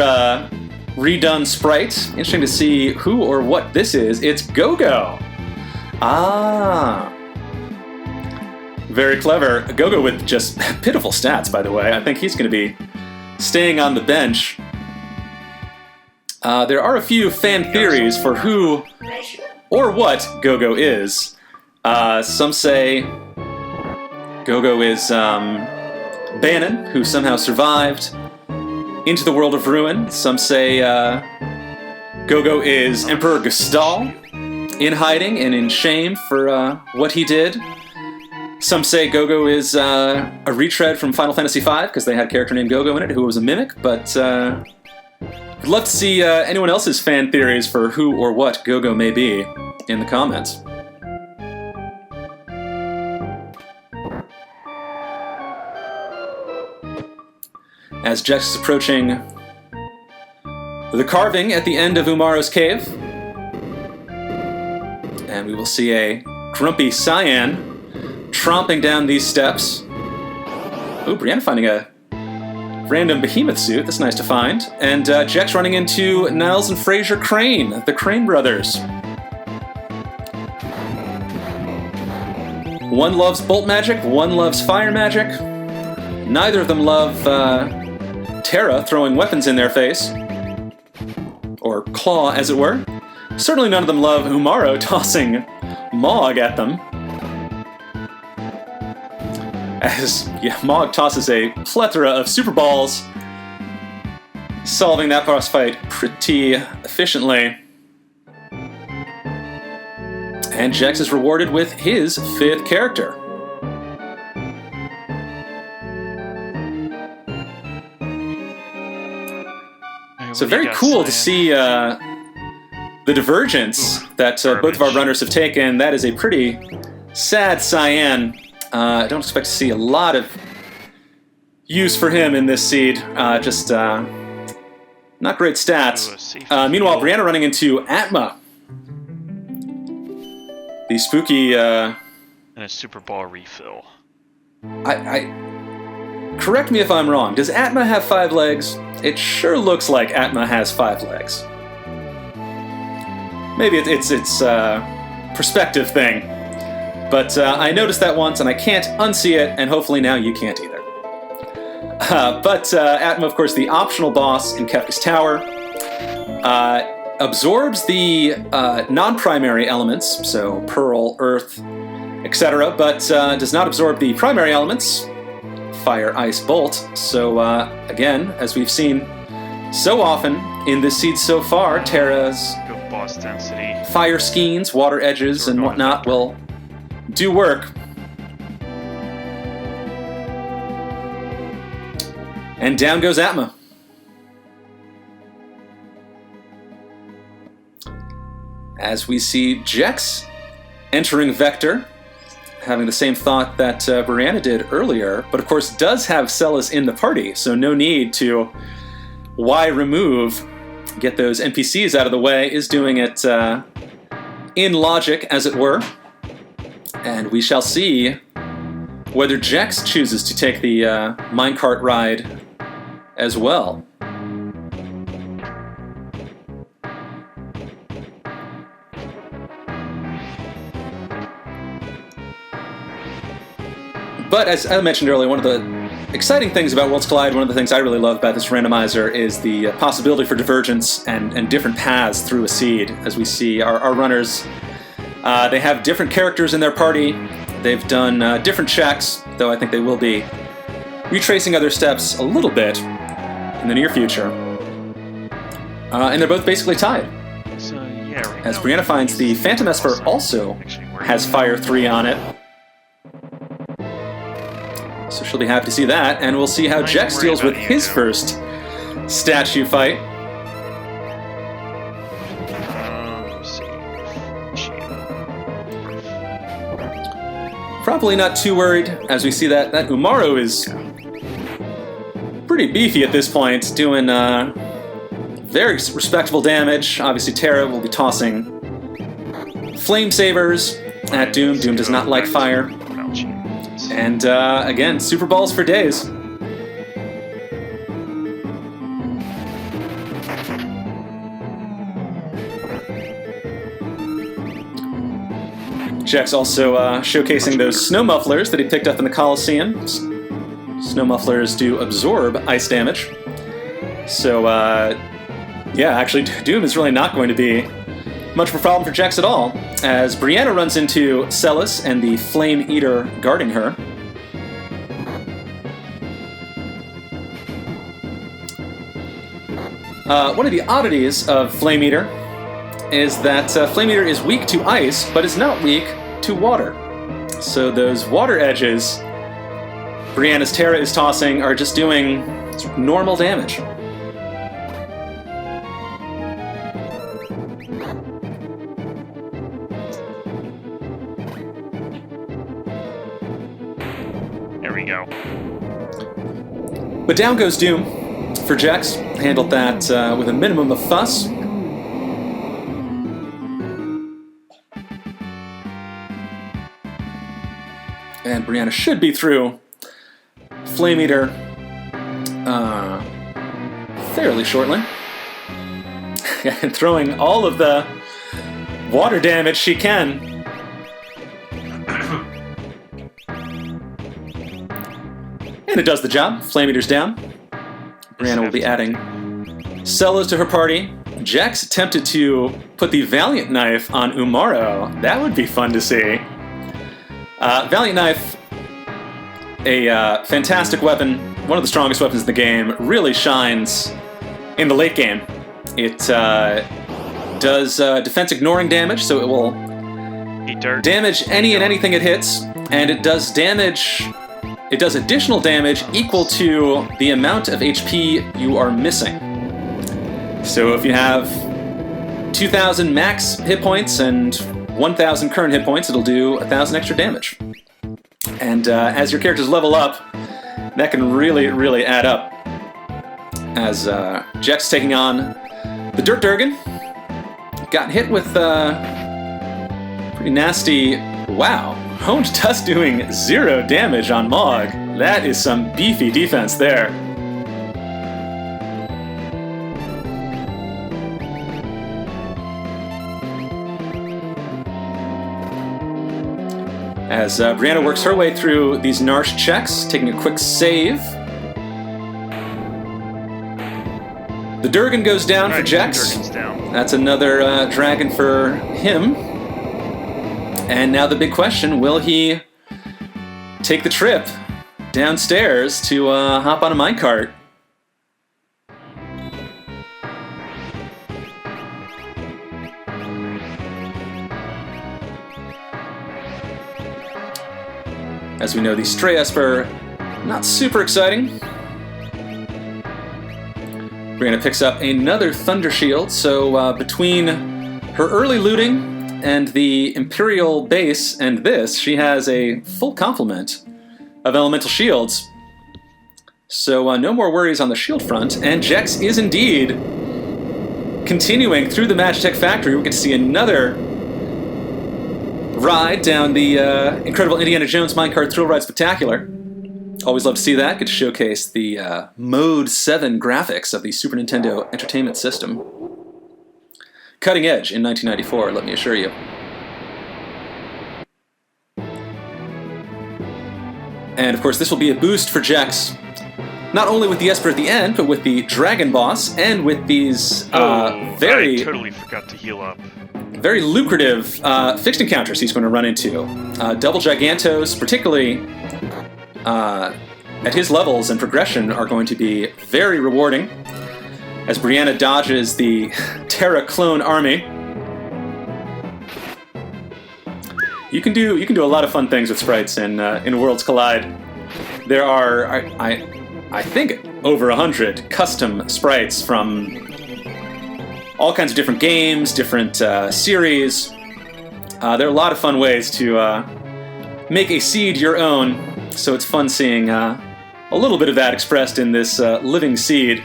Speaker 1: redone sprite. Interesting to see who or what this is. It's Go-Go. Ah. Very clever. Go-Go with just pitiful stats, by the way. I think he's going to be staying on the bench. There are a few fan theories for who or what Go-Go is. Some say Go-Go is Bannon, who somehow survived into the world of ruin. Some say Go-Go is Emperor Gustal, in hiding and in shame for what he did. Some say Go-Go is a retread from Final Fantasy V, because they had a character named Go-Go in it who was a mimic, but I'd love to see anyone else's fan theories for who or what Go-Go may be in the comments. As Jex is approaching the carving at the end of Umaro's cave, and we will see a grumpy Cyan tromping down these steps. Ooh, Brianna finding a random behemoth suit. That's nice to find. And Jex running into Niles and Fraser Crane, the Crane brothers. One loves bolt magic, one loves fire magic. Neither of them love Terra throwing weapons in their face. Or claw, as it were. Certainly none of them love Umaro tossing Mog at them. As Mog tosses a plethora of super balls, solving that boss fight pretty efficiently. And Jex is rewarded with his 5th character. So very cool to see the divergence that both of our runners have taken. That is a pretty sad Cyan. I don't expect to see a lot of use for him in this seed. Just not great stats. Meanwhile, Brianna running into Atma. The spooky
Speaker 2: And a super ball refill.
Speaker 1: Correct me if I'm wrong. Does Atma have 5 legs? It sure looks like Atma has 5 legs. Maybe it's perspective thing. But I noticed that once, and I can't unsee it, and hopefully now you can't either. But Atma, of course, the optional boss in Kefka's Tower, absorbs the non-primary elements, so Pearl, Earth, etc., but does not absorb the primary elements, Fire, Ice, Bolt. So, again, as we've seen so often in this seed so far, Terra's
Speaker 2: Good boss density.
Speaker 1: fire skeins, water edges, and whatnot will do work. And down goes Atma. As we see Jex entering Vector, having the same thought that Brianna did earlier, but of course does have Celis in the party, so no need to remove, get those NPCs out of the way, is doing it in logic, as it were. And we shall see whether Jex chooses to take the minecart ride as well. But as I mentioned earlier, one of the exciting things about Worlds Collide, one of the things I really love about this randomizer is the possibility for divergence and different paths through a seed. As we see, our runners, they have different characters in their party. They've done different checks, though I think they will be retracing other steps a little bit in the near future. And they're both basically tied.
Speaker 2: So, yeah, right
Speaker 1: As
Speaker 2: now,
Speaker 1: Brianna finds the Phantom Esper also has Fire 3 on it. So she'll be happy to see that, and we'll see how Jex deals with his first statue fight. Probably not too worried, as we see that Umaro is pretty beefy at this point, doing very respectable damage. Obviously Terra will be tossing flame sabers at Doom. Doom does not like fire. And again, super balls for days. Jex also showcasing those snow mufflers that he picked up in the Coliseum. Snow mufflers do absorb ice damage. So, yeah, actually, Doom is really not going to be much of a problem for Jex at all, as Brianna runs into Celis and the Flame Eater guarding her. One of the oddities of Flame Eater is that Flame Eater is weak to ice, but is not weak to water. So those water edges Brianna's Terra is tossing are just doing normal damage.
Speaker 2: There we go.
Speaker 1: But down goes Doom for Jex. Handled that with a minimum of fuss. And Brianna should be through Flame Eater fairly shortly. And throwing all of the water damage she can. And it does the job. Flame Eater's down. Brianna will be adding Celis to her party. Jex attempted to put the Valiant Knife on Umaro. That would be fun to see. Valiant Knife, a fantastic weapon, one of the strongest weapons in the game, really shines in the late game. It does defense ignoring damage, so it will damage any and anything it hits, and it does damage. It does additional damage equal to the amount of HP you are missing. So if you have 2,000 max hit points and 1,000 current hit points, it'll do 1,000 extra damage. And as your characters level up, that can really, really add up. As Jex taking on the Dirt Durgan, got hit with pretty nasty. Wow. Honed Dust doing 0 damage on Mog. That is some beefy defense there. As Brianna works her way through these Narsh checks, taking a quick save. The Durgan goes down for Jex. That's another dragon for him. And now the big question, will he take the trip downstairs to hop on a minecart? As we know, the Stray Esper, not super exciting. Brianna picks up another Thunder Shield, so between her early looting and the Imperial base and this, she has a full complement of elemental shields. So no more worries on the shield front, and Jex is indeed continuing through the Magitech factory. We get to see another ride down the incredible Indiana Jones Minecart Thrill Ride Spectacular. Always love to see that. Get to showcase the Mode 7 graphics of the Super Nintendo Entertainment System. Cutting edge in 1994, let me assure you. And of course, this will be a boost for Jex. Not only with the Esper at the end, but with the Dragon Boss, and with these
Speaker 2: I totally forgot to heal up.
Speaker 1: Very lucrative fixed encounters he's going to run into. Double Gigantos, particularly at his levels and progression, are going to be very rewarding. As Brianna dodges the Terra clone army. You can do a lot of fun things with sprites in Worlds Collide. There are, I think, over 100 custom sprites from all kinds of different games, different series. There are a lot of fun ways to make a seed your own, so it's fun seeing a little bit of that expressed in this living seed.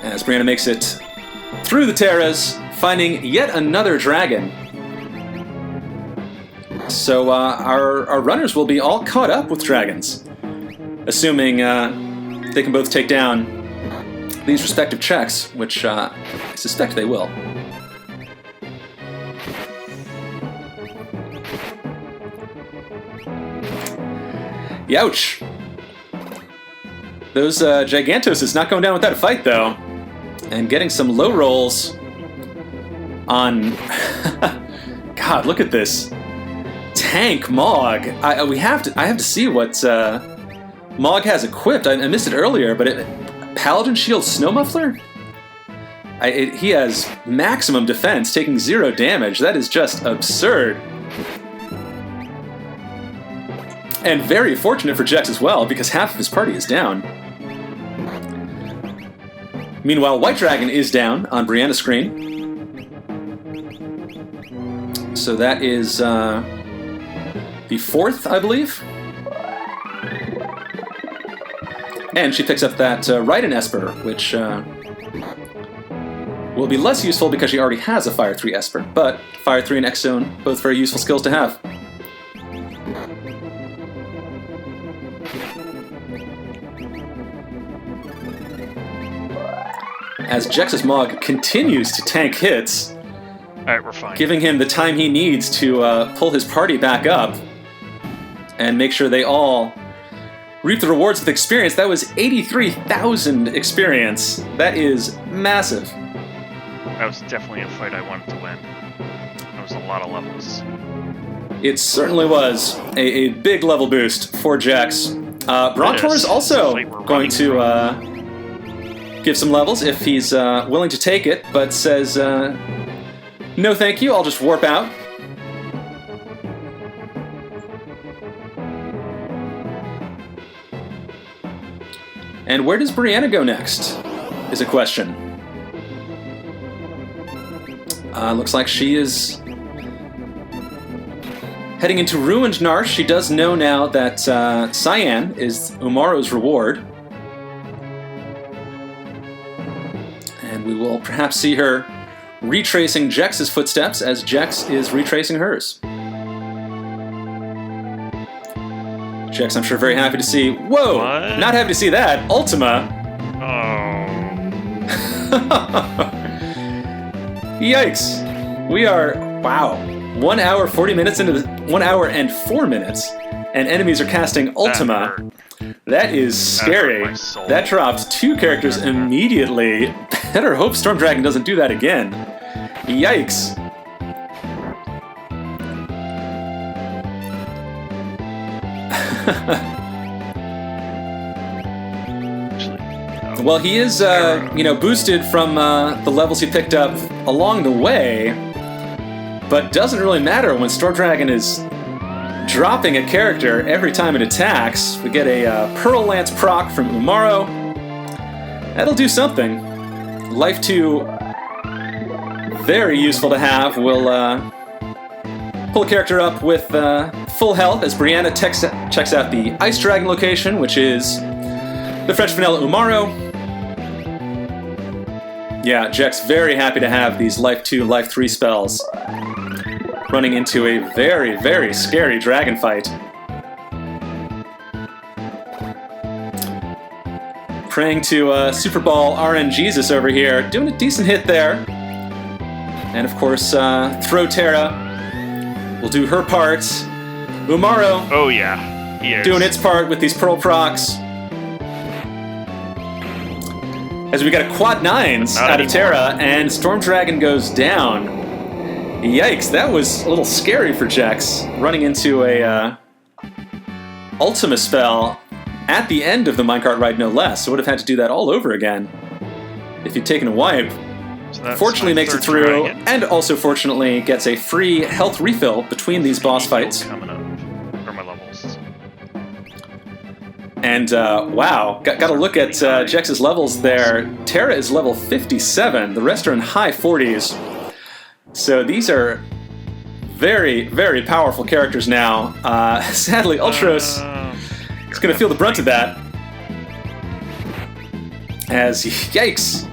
Speaker 1: As Brianna makes it through the Terras, finding yet another dragon. So our runners will be all caught up with dragons, assuming they can both take down these respective checks, which I suspect they will. Youch! Those Gigantos is not going down without a fight, though. And getting some low rolls on... God, look at this. Tank Mog. I have to see what Mog has equipped. I missed it earlier, but Paladin Shield Snow Muffler? He has maximum defense, taking 0 damage. That is just absurd. And very fortunate for Jex as well, because half of his party is down. Meanwhile, White Dragon is down on Brianna's screen. So that is the 4th, I believe. And she picks up that Raiden Esper, which will be less useful because she already has a Fire 3 Esper. But Fire 3 and X-Zone, both very useful skills to have. As Jex's Mog continues to tank hits,
Speaker 2: alright, we're fine.
Speaker 1: Giving him the time he needs to pull his party back up and make sure they all reap the rewards with experience. That was 83,000 experience. That is massive.
Speaker 2: That was definitely a fight I wanted to win. That was a lot of levels.
Speaker 1: It certainly was a big level boost for Jex. Brontor is also going to give some levels if he's willing to take it, but says, no thank you, I'll just warp out. And where does Brianna go next, is a question. Looks like she is heading into Ruined Narsh. She does know now that Cyan is Umaro's reward. And we will perhaps see her retracing Jex's footsteps as Jex is retracing hers. Jex, I'm sure, very happy to see. Whoa!
Speaker 2: What?
Speaker 1: Not happy to see that. Ultima.
Speaker 2: Oh.
Speaker 1: Yikes. We are, wow, 1 hour, 40 minutes into the 1 hour and 4 minutes, and enemies are casting Ultima. That is scary.
Speaker 2: hurt my soul.
Speaker 1: That dropped 2 characters immediately. Better hope Storm Dragon doesn't do that again. Yikes. Well, he is, boosted from the levels he picked up along the way, but doesn't really matter when Storm Dragon is dropping a character every time it attacks. We get a Pearl Lance proc from Umaro. That'll do something. Life 2, very useful to have. We'll pull a character up with full health as Brianna checks out the Ice Dragon location, which is the French vanilla Umaro. Yeah, Jex very happy to have these Life 2, Life 3 spells running into a very, very scary dragon fight. Praying to Super Ball RN Jesus over here, doing a decent hit there. And of course, Throw Terra will do her part. Umaro,
Speaker 2: Oh yeah, he is.
Speaker 1: doing its part with these Pearl procs. As we got a quad 9s
Speaker 2: Not
Speaker 1: out of
Speaker 2: anymore.
Speaker 1: Terra, and Storm Dragon goes down. Yikes, that was a little scary for Jex, running into a Ultima spell at the end of the minecart ride, no less. So would have had to do that all over again if he'd taken a wipe.
Speaker 2: So that's
Speaker 1: Fortunately
Speaker 2: my
Speaker 1: makes it
Speaker 2: third
Speaker 1: through,
Speaker 2: dragon.
Speaker 1: and also fortunately gets a free health refill between these boss fights.
Speaker 2: Coming up. Or my levels.
Speaker 1: And wow, got to look at Jex's levels there. Terra is level 57. The rest are in high 40s. So these are very, very powerful characters now. Sadly, Ultros is going to feel the brunt of that. As, yikes,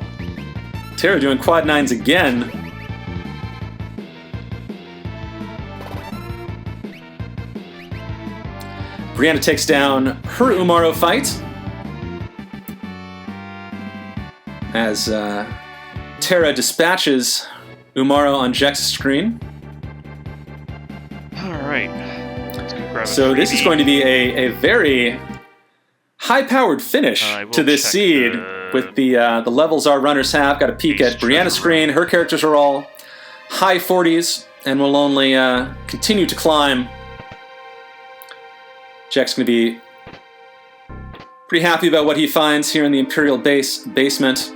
Speaker 1: Terra doing quad 9s again. Brianna takes down her Umaro fight. As Terra dispatches Umaro on Jex's screen.
Speaker 2: Alright. Let's go grab a
Speaker 1: So this is
Speaker 2: 3D.
Speaker 1: going to be a very high-powered finish
Speaker 2: I will
Speaker 1: to this
Speaker 2: check
Speaker 1: seed.
Speaker 2: the-
Speaker 1: With the levels our runners have. Got a peek
Speaker 2: Beast
Speaker 1: at Brianna's
Speaker 2: treasure
Speaker 1: screen. Her characters are all high 40s and will only continue to climb. Jack's going to be pretty happy about what he finds here in the Imperial basement.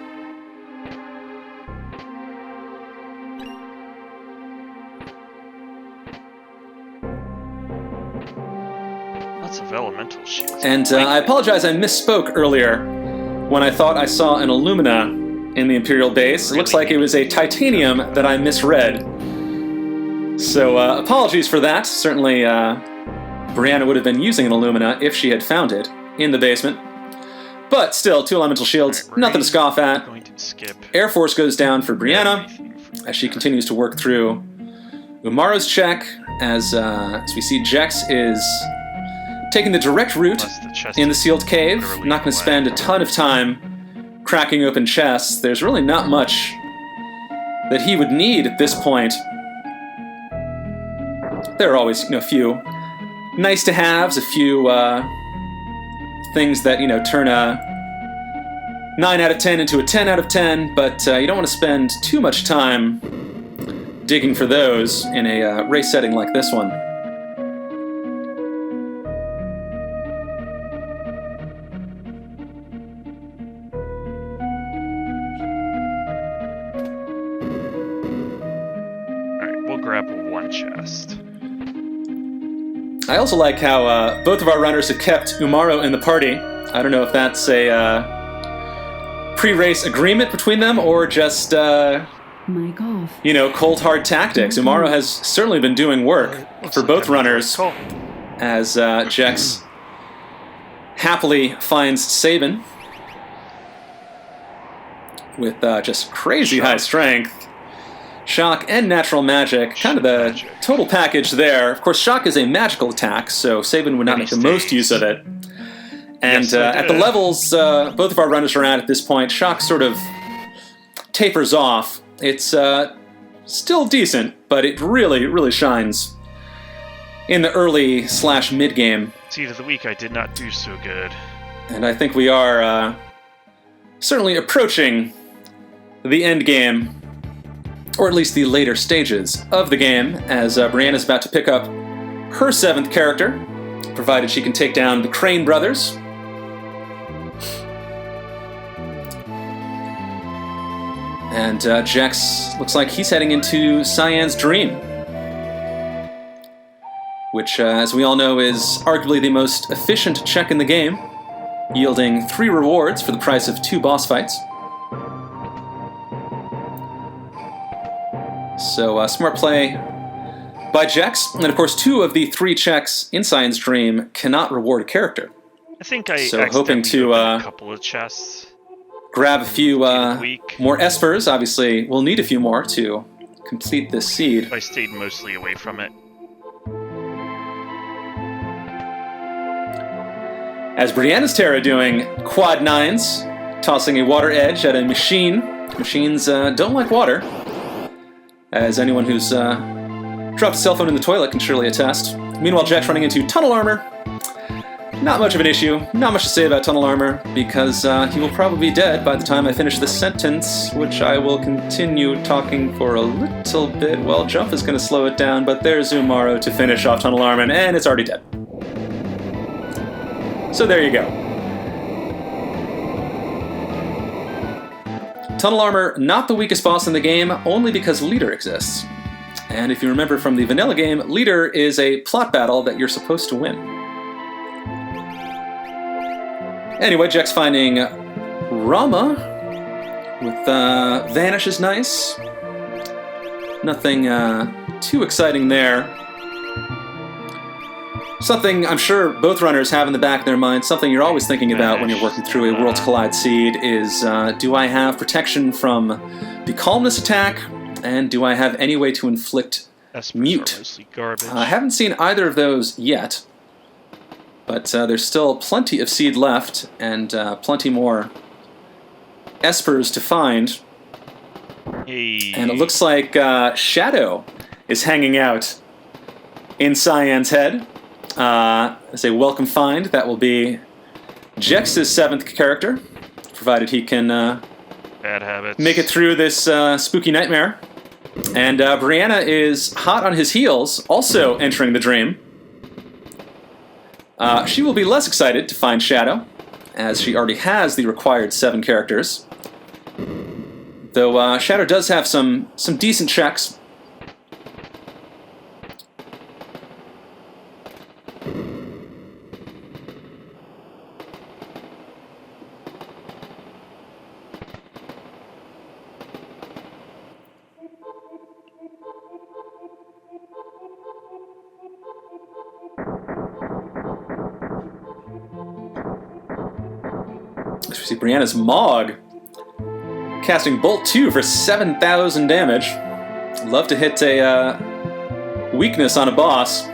Speaker 2: Lots of elemental shields.
Speaker 1: And I apologize, I misspoke earlier when I thought I saw an Illumina in the Imperial base. It looks like it was a Titanium that I misread. So apologies for that. Certainly Brianna would have been using an Illumina if she had found it in the basement. But still, 2 elemental shields,
Speaker 2: Alright, we're
Speaker 1: nothing to scoff at.
Speaker 2: going to skip
Speaker 1: Air Force goes down for Brianna
Speaker 2: everything for
Speaker 1: as she continues to work through Umaro's check, as we see Jex is taking the direct route
Speaker 2: Unless the chest
Speaker 1: in the
Speaker 2: is
Speaker 1: sealed cave.
Speaker 2: literally
Speaker 1: Not going to
Speaker 2: away.
Speaker 1: spend a ton of time cracking open chests. There's really not much that he would need at this point. There are always, a few nice to haves, a few things that turn a 9 out of 10 into a 10 out of 10, but you don't want to spend too much time digging for those in a race setting like this one.
Speaker 2: Alright, we'll grab one chest.
Speaker 1: I also like how both of our runners have kept Umaro in the party. I don't know if that's a pre-race agreement between them or just,
Speaker 3: Mic off.
Speaker 1: cold hard tactics. Umaro has certainly been doing work
Speaker 2: Looks
Speaker 1: for
Speaker 2: like
Speaker 1: both
Speaker 2: I'm
Speaker 1: runners
Speaker 2: cool.
Speaker 1: as Jex happily finds Sabin with just crazy high strength. Shock and natural magic, kind of the total package there. Of course, shock is a magical attack, so Sabin would not make the most use of it. And
Speaker 2: Yes, I
Speaker 1: at the
Speaker 2: did.
Speaker 1: levels both of our runners are at this point, shock sort of tapers off. It's still decent, but it really, really shines in the early/mid game.
Speaker 2: Seed of the week, I did not do so good.
Speaker 1: And I think we are certainly approaching the end game, or at least the later stages of the game, as Brianna's about to pick up her 7th character, provided she can take down the Crane brothers. And Jex looks like he's heading into Cyan's Dream, which, as we all know, is arguably the most efficient check in the game, yielding 3 rewards for the price of 2 boss fights. So, smart play by Jex. And of course, 2 of the 3 checks in Cyan's Dream cannot reward a character.
Speaker 2: I think I
Speaker 1: So hoping
Speaker 2: accidentally
Speaker 1: to,
Speaker 2: opened a couple of chests.
Speaker 1: Grab a few
Speaker 2: Week.
Speaker 1: more espers. Obviously, we'll need a few more to complete this seed.
Speaker 2: I stayed mostly away from it.
Speaker 1: As Brianna's Terra doing quad 9s, tossing a water edge at a machine. Machines don't like water, as anyone who's dropped a cell phone in the toilet can surely attest. Meanwhile, Jack's running into tunnel armor. Not much of an issue. Not much to say about tunnel armor, because he will probably be dead by the time I finish this sentence, which I will continue talking for a little bit. Well, Jump is going to slow it down, but there's Umaro to finish off tunnel armor, and it's already dead. So there you go. Tunnel Armor, not the weakest boss in the game, only because Leader exists. And if you remember from the vanilla game, Leader is a plot battle that you're supposed to win. Anyway, Jack's finding Rama with Vanish is nice. Nothing too exciting there. Something I'm sure both runners have in the back of their mind, something you're always thinking about when you're working through a Worlds Collide seed is, do I have protection from the Calmness attack, and do I have any way to inflict
Speaker 2: Espers
Speaker 1: Mute?
Speaker 2: are mostly garbage.
Speaker 1: I haven't seen either of those yet, but there's still plenty of seed left, and plenty more espers to find.
Speaker 2: Hey.
Speaker 1: And it looks like Shadow is hanging out in Cyan's head. As a welcome find, that will be Jex's 7th character, provided he can
Speaker 2: Bad habits.
Speaker 1: make it through this spooky nightmare. And Brianna is hot on his heels, also entering the dream. She will be less excited to find Shadow, as she already has the required 7 characters. Though Shadow does have some decent checks. We see Brianna's Mog casting Bolt 2 for 7,000 damage. Love to hit a weakness on a boss.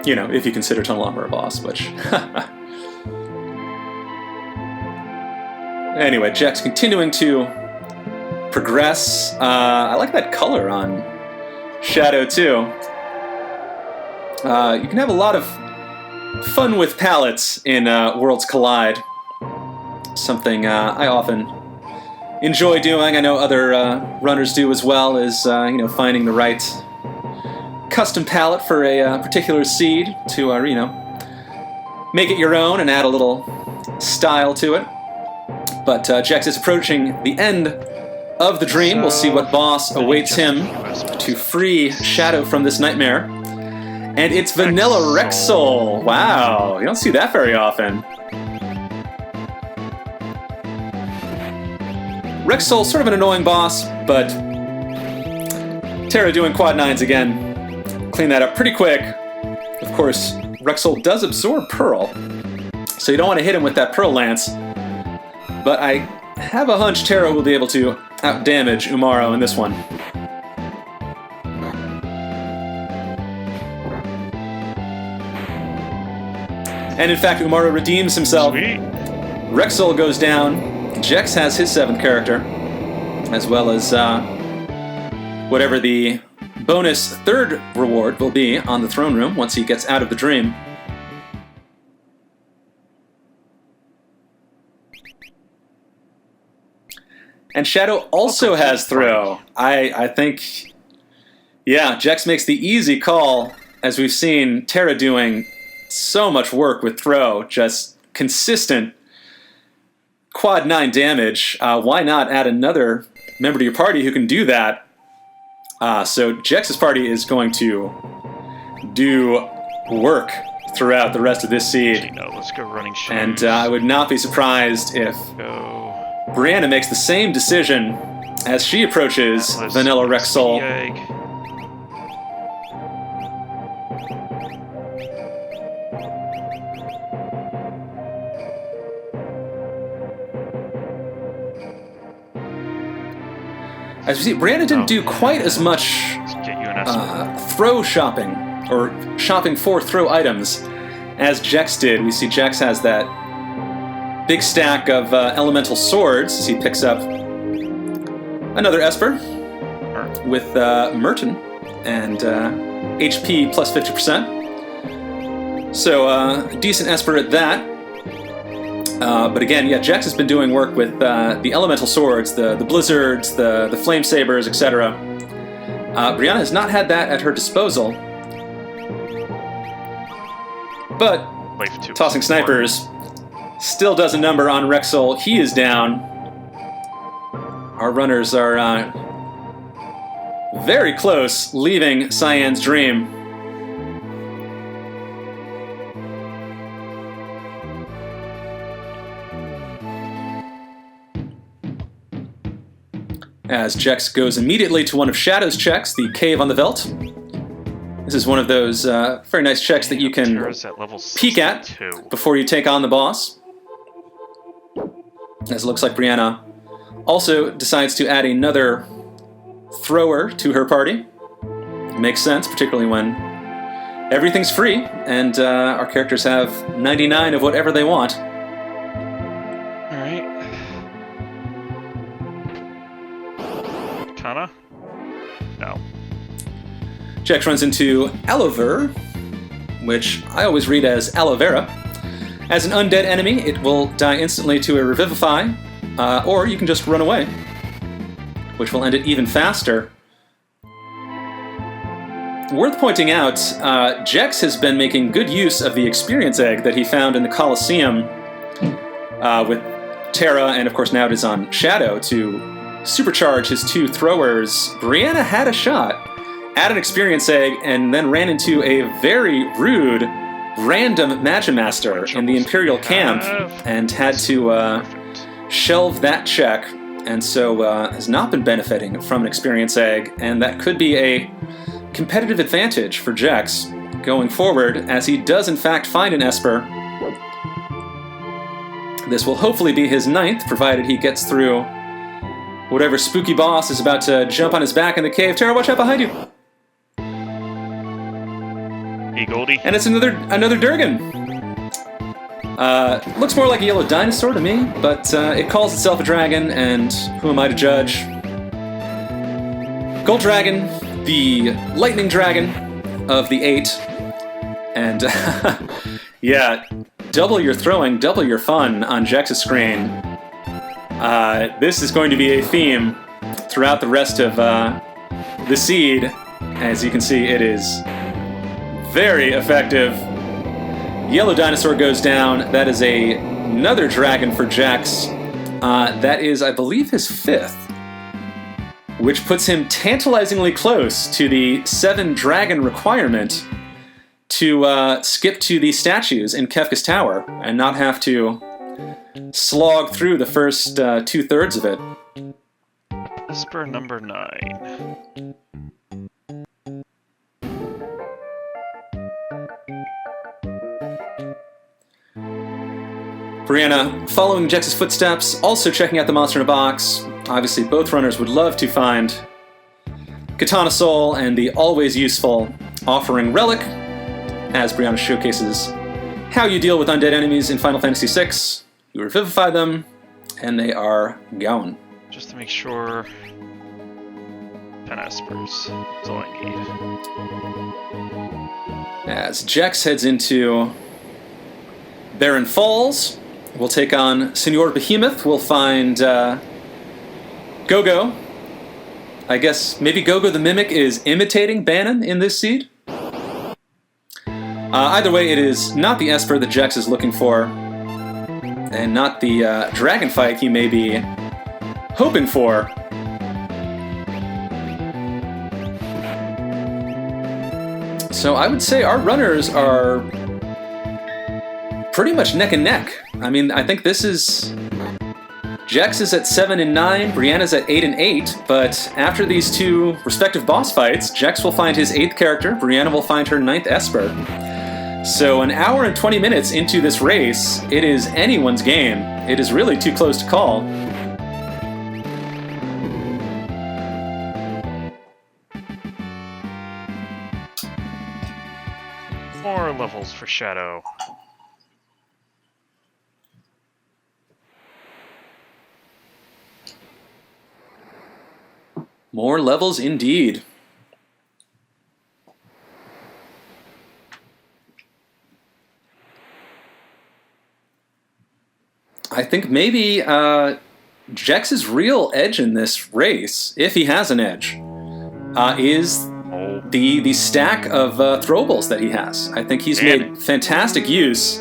Speaker 1: You know, if you consider Tunnel Armor a boss, which... Anyway, Jack's continuing to progress. I like that color on Shadow, too. You can have a lot of fun with palettes in Worlds Collide. Something I often enjoy doing. I know other runners do as well, is finding the right custom palette for a particular seed to make it your own and add a little style to it. But Jex is approaching the end of the dream. We'll see what boss awaits him to free Shadow from this nightmare. And it's Vanilla Rexol. Wow, you don't see that very often. Rexol, sort of an annoying boss, but Terra doing quad 9s again. Clean that up pretty quick. Of course, Rexol does absorb Pearl, so you don't want to hit him with that Pearl Lance. But I have a hunch Terra will be able to out-damage Umaro in this one. And in fact, Umaro redeems himself.
Speaker 2: Sweet.
Speaker 1: Rexel goes down. Jex has his 7th character, as well as whatever the bonus 3rd reward will be on the throne room once he gets out of the dream. And Shadow also has throw. I think, yeah, Jex makes the easy call, as we've seen Terra doing so much work with throw, just consistent quad 9 damage. Why not add another member to your party who can do that? So Jex's party is going to do work throughout the rest of this seed.
Speaker 2: Let's go running shoes.
Speaker 1: And I would not be surprised if Brianna makes the same decision as she approaches Vanilla Rexol. As we see, Brianna didn't do quite as much throw shopping, or shopping for throw items, as Jex did. We see Jex has that big stack of elemental swords as he picks up another Esper with Merton and HP plus 50%. So decent Esper at that. But again, yeah, Jex has been doing work with the elemental swords, the blizzards, the flame sabers, etc. Brianna has not had that at her disposal. But tossing snipers still does a number on Rexel. He is down. Our runners are very close, leaving Cyan's dream. As Jex goes immediately to one of Shadow's checks, the Cave on the Veldt. This is one of those very nice checks that you can peek at before you take on the boss. As it looks like Brianna also decides to add another thrower to her party. Makes sense, particularly when everything's free and our characters have 99 of whatever they want.
Speaker 2: Kana? No.
Speaker 1: Jex runs into Alover, which I always read as aloe vera. As an undead enemy, it will die instantly to a revivify, or you can just run away, which will end it even faster. Worth pointing out, Jex has been making good use of the experience egg that he found in the Colosseum with Terra, and of course now it is on Shadow, to supercharge his 2 throwers. Brianna had a shot at an experience egg and then ran into a very rude random Magimaster in the Imperial camp and had to shelve that check, and so has not been benefiting from an experience egg, and that could be a competitive advantage for Jex going forward, as he does in fact find an Esper. This will hopefully be his 9th, provided he gets through whatever spooky boss is about to jump on his back in the cave. Terra, watch out behind you!
Speaker 2: Hey, Goldie.
Speaker 1: And it's another Durgan. Looks more like a yellow dinosaur to me, but it calls itself a dragon, and who am I to judge? Gold Dragon, the lightning dragon of the 8. And yeah, double your throwing, double your fun on Jex's screen. This is going to be a theme throughout the rest of the seed. As you can see, it is very effective. Yellow dinosaur goes down. That is another dragon for Jex. That is, I believe, his 5th, which puts him tantalizingly close to the 7 dragon requirement to skip to the statues in Kefka's Tower and not have to slog through the first 2/3 of it.
Speaker 2: Esper number 9.
Speaker 1: Brianna, following Jex's footsteps, also checking out the monster in a box, Obviously, both runners would love to find Katana Soul and the always useful Offering Relic, as Brianna showcases how you deal with undead enemies in Final Fantasy VI. You revivify them, and they are gone.
Speaker 2: Just to make sure. 10 espers. That's all I need.
Speaker 1: As Jex heads into Barren Falls, we'll take on Senor Behemoth. We'll find Gogo. I guess maybe Gogo the Mimic is imitating Banon in this seed. Either way, it is not the Esper that Jex is looking for, and not the dragon fight he may be hoping for. So I would say our runners are pretty much neck and neck. I mean, I think this is... Jex is at 7 and 9, Brianna's at 8 and 8, but after these two respective boss fights, Jex will find his 8th character, Brianna will find her 9th Esper. So an hour and 20 minutes into this race, it is anyone's game. It is really too close to call.
Speaker 2: More levels for Shadow.
Speaker 1: More levels indeed. I think maybe Jex's real edge in this race, if he has an edge, is the stack of throwables that he has. I think he's made fantastic use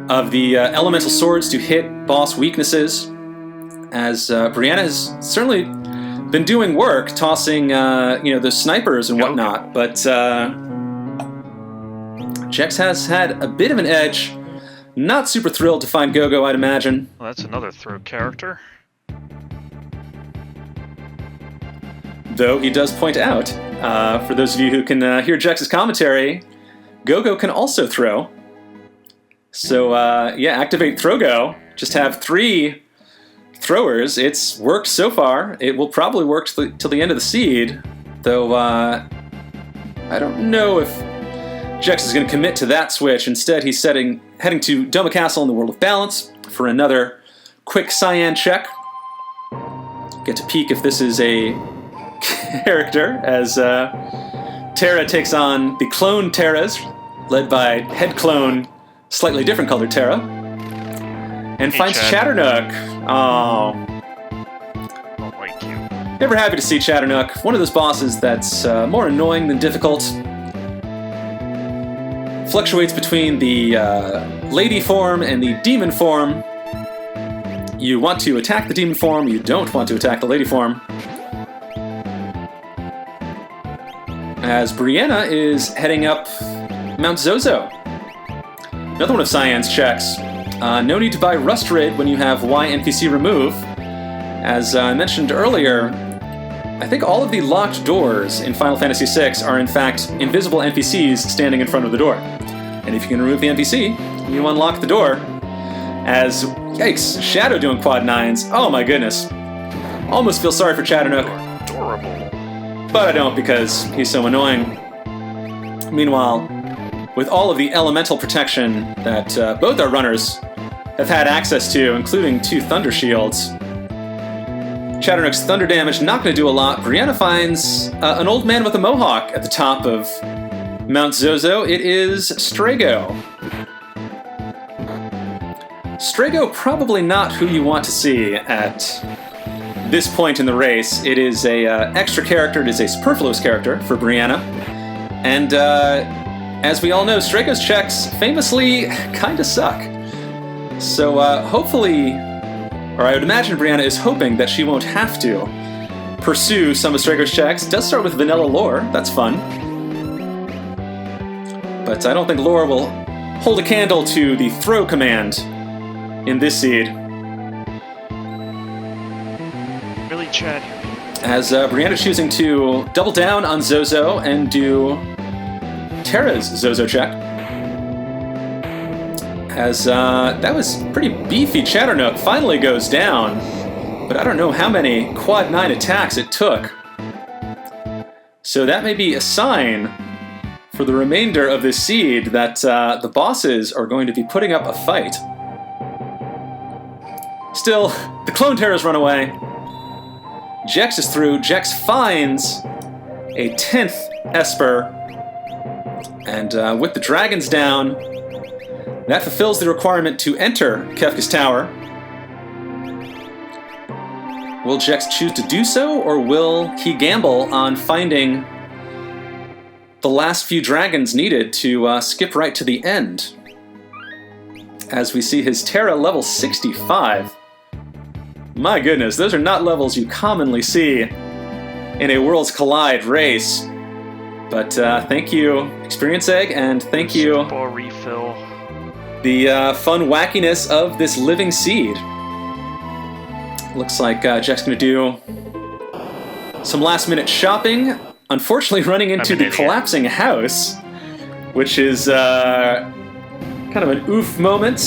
Speaker 1: of the elemental swords to hit boss weaknesses, as Brianna has certainly been doing work, tossing the snipers and whatnot, but Jex has had a bit of an edge. Not super thrilled to find Gogo, I'd imagine.
Speaker 2: Well, that's another throw character.
Speaker 1: Though he does point out, for those of you who can hear Jex's commentary, Gogo can also throw. So, activate Throgo. Just have 3 throwers. It's worked so far. It will probably work till the end of the seed, though I don't know if Jex is going to commit to that switch. Instead, he's heading to Doma Castle in the World of Balance for another quick cyan check. Get to peek if this is a character, as Terra takes on the clone Terras, led by head clone, slightly different colored Terra, and finds Chatternook. Oh.
Speaker 2: Don't like you.
Speaker 1: Never happy to see Chatternook. One of those bosses that's more annoying than difficult. Fluctuates between the lady form and the demon form. You want to attack the demon form, you don't want to attack the lady form. As Brianna is heading up Mount Zozo. Another one of Cyan's checks. No need to buy Rust Rid when you have Y NPC remove. As I mentioned earlier, I think all of the locked doors in Final Fantasy VI are in fact invisible NPCs standing in front of the door. And if you can remove the NPC, you unlock the door. As, yikes, Shadow doing quad 9s. Oh my goodness. Almost feel sorry for Chatternook.
Speaker 2: Adorable.
Speaker 1: But I don't, because he's so annoying. Meanwhile, with all of the elemental protection that both our runners have had access to, including 2 Thunder Shields, Chatternook's thunder damage not going to do a lot. Brianna finds an old man with a mohawk at the top of Mount Zozo. It is Strago. Strago probably not who you want to see at this point in the race. It is a extra character. It is a superfluous character for Brianna. And as we all know, Strago's checks famously kind of suck. So hopefully, or I would imagine Brianna is hoping that she won't have to pursue some of Strago's checks. It does start with vanilla lore. That's fun. But I don't think lore will hold a candle to the throw command in this seed.
Speaker 2: Really, Chad?
Speaker 1: As Brianna's choosing to double down on Zozo and do Terra's Zozo check. As that was pretty beefy. Chatternook finally goes down. But I don't know how many quad 9 attacks it took. So that may be a sign for the remainder of this seed that the bosses are going to be putting up a fight. Still, the clone terrors run away. Jex is through. Jex finds a 10th Esper. And with the dragons down, that fulfills the requirement to enter Kefka's tower. Will Jex choose to do so, or will he gamble on finding the last few dragons needed to skip right to the end? As we see his Terra level 65. My goodness, those are not levels you commonly see in a Worlds Collide race. But thank you, Experience Egg, and thank you,
Speaker 2: Super Ball refill.
Speaker 1: the fun wackiness of this living seed. Looks like Jack's going to do some last-minute shopping. Unfortunately, running into the collapsing house, which is kind of an oof moment.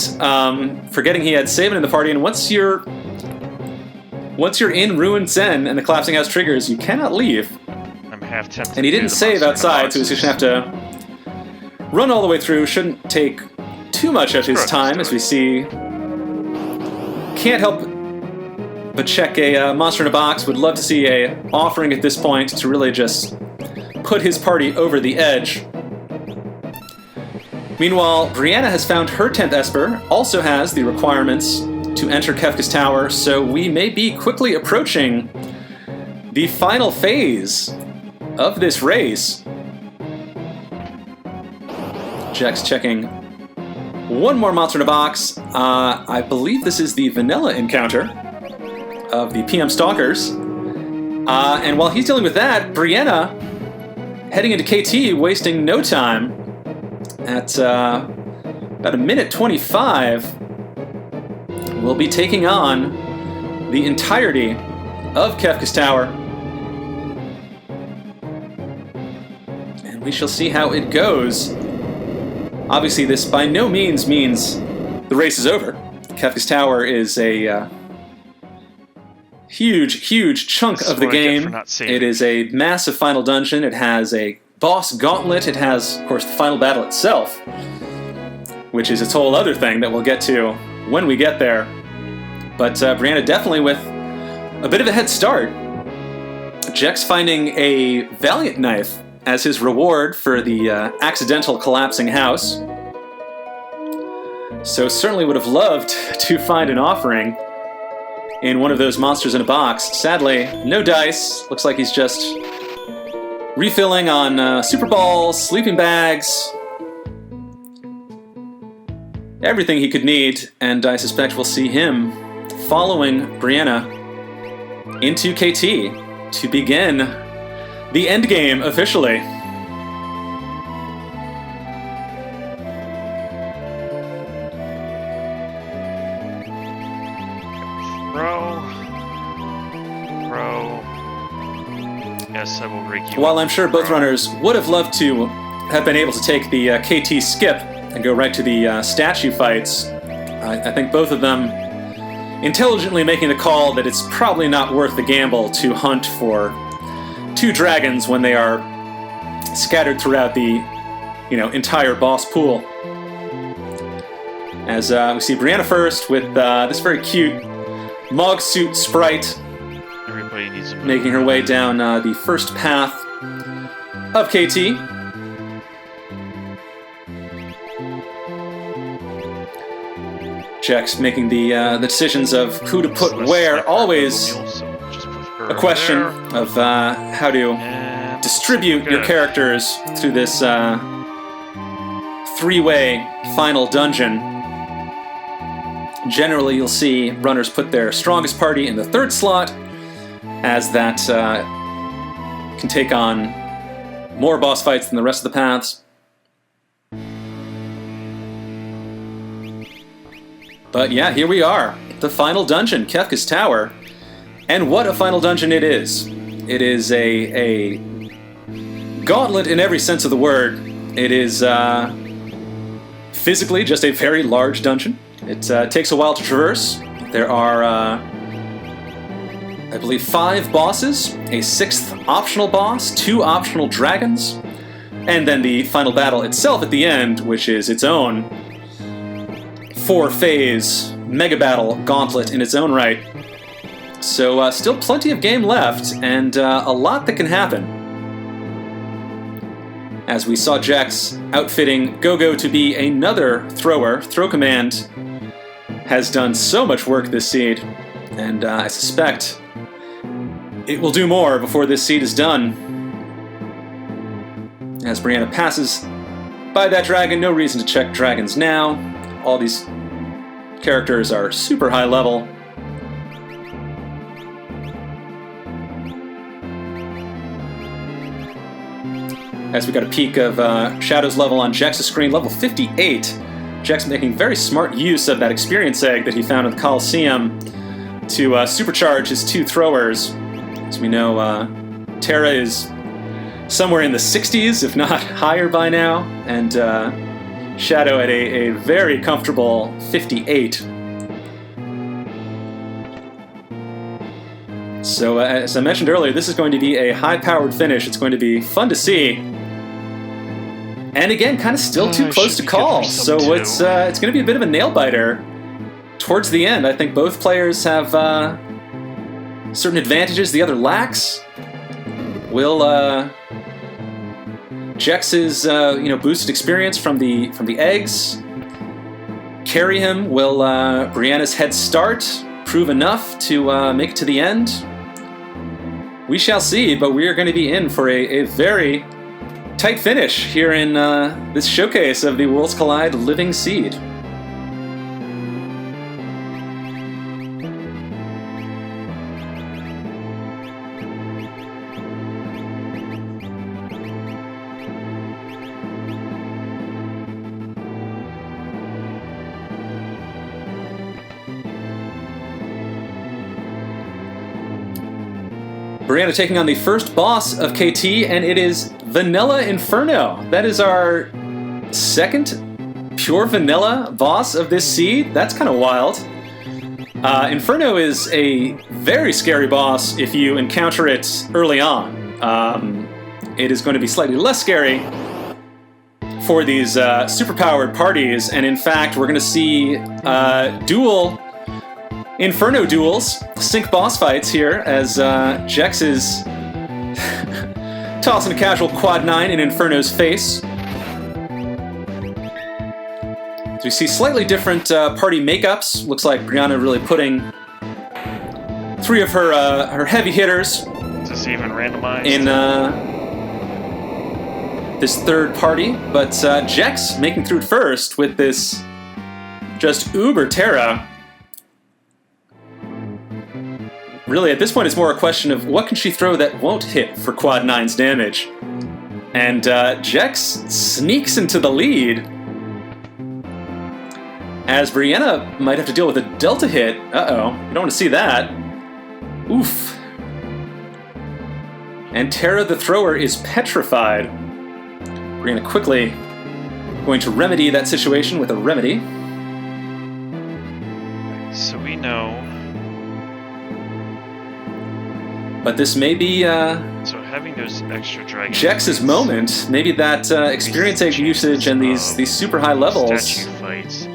Speaker 1: Forgetting he had Saban in the party, and once you're in Ruined Zen and the collapsing house triggers, you cannot leave.
Speaker 2: I'm half tempted.
Speaker 1: And he didn't save outside, so he's just going to have to run all the way through. Shouldn't take too much of his time, as we see. Can't help but check a monster in a box. Would love to see a offering at this point to really just put his party over the edge. Meanwhile, Brianna has found her 10th Esper, also has the requirements to enter Kefka's tower, so we may be quickly approaching the final phase of this race. Jack's checking one more monster in a box. I believe this is the vanilla encounter of the PM Stalkers. And while he's dealing with that, Brianna, heading into KT, wasting no time at about a minute 25, will be taking on the entirety of Kefka's tower. And we shall see how it goes. Obviously, this by no means means the race is over. Kefka's tower is a huge chunk of the game. It is a massive final dungeon. It has a boss gauntlet. It has, of course, the final battle itself, which is its whole other thing that we'll get to when we get there. But Brianna definitely with a bit of a head start. Jex finding a Valiant Knife as his reward for the accidental collapsing house. So certainly would have loved to find an offering in one of those monsters in a box. Sadly, no dice. Looks like he's just refilling on Super Balls, sleeping bags, everything he could need, and I suspect we'll see him following Brianna into KT to begin the endgame officially.
Speaker 2: Yes, I will break you.
Speaker 1: While I'm sure both runners would have loved to have been able to take the KT skip and go right to the statue fights, I think both of them intelligently making the call that it's probably not worth the gamble to hunt for 2 dragons when they are scattered throughout the entire boss pool. As we see Brianna first with this very cute Mog suit sprite making her way down the first path of KT. Jex making the decisions of who to put where. Always a question of how to distribute your characters through this 3-way final dungeon. Generally, you'll see runners put their strongest party in the 3rd slot, as that can take on more boss fights than the rest of the paths. But yeah, here we are. The final dungeon, Kefka's Tower. And what a final dungeon it is. It is a gauntlet in every sense of the word. It is physically just a very large dungeon. It takes a while to traverse. There are I believe, 5 bosses, a 6th optional boss, 2 optional dragons, and then the final battle itself at the end, which is its own 4-phase mega battle gauntlet in its own right. So still plenty of game left, and a lot that can happen. As we saw Jax outfitting Gogo to be another thrower, Throw Command has done so much work this seed, and I suspect it will do more before this seed is done. As Brianna passes by that dragon, no reason to check dragons now. All these characters are super high level. As we got a peek of Shadow's level on Jax's screen, level 58. Jax making very smart use of that experience egg that he found in the Coliseum to supercharge his 2 throwers. As we know, Terra is somewhere in the 60s, if not higher by now, and Shadow at a very comfortable 58. So, as I mentioned earlier, this is going to be a high-powered finish. It's going to be fun to see. And again, kind of still too close to call, so it's going to be a bit of a nail-biter towards the end. I think both players have certain advantages the other lacks. Will Jax's boosted experience from the eggs carry him? Will Brianna's head start prove enough to make it to the end? We shall see, but we are going to be in for a very tight finish here in this showcase of the Worlds Collide Living Seed. Brianna taking on the first boss of KT, and it is Vanilla Inferno. That is our second pure vanilla boss of this seed. That's kind of wild. Inferno is a very scary boss if you encounter it early on. It is going to be slightly less scary for these superpowered parties, and in fact, we're going to see dual Inferno duels, sync boss fights here, as Jax is tossing a casual quad 9 in Inferno's face. So we see slightly different party makeups. Looks like Brianna really putting 3 of her heavy hitters
Speaker 2: Is this even randomized?
Speaker 1: in this third party, but Jax making through it first with this just uber Terra. Really, at this point, it's more a question of what can she throw that won't hit for Quad 9's damage. And Jax sneaks into the lead, as Brianna might have to deal with a Delta hit. Uh-oh, you don't want to see that. Oof. And Terra the thrower is petrified. Brianna quickly going to remedy that situation with a remedy.
Speaker 2: So we know.
Speaker 1: But this may be
Speaker 2: So having those extra dragons.
Speaker 1: Jax's moment. Maybe that experience egg usage and these super high levels
Speaker 2: Statue fights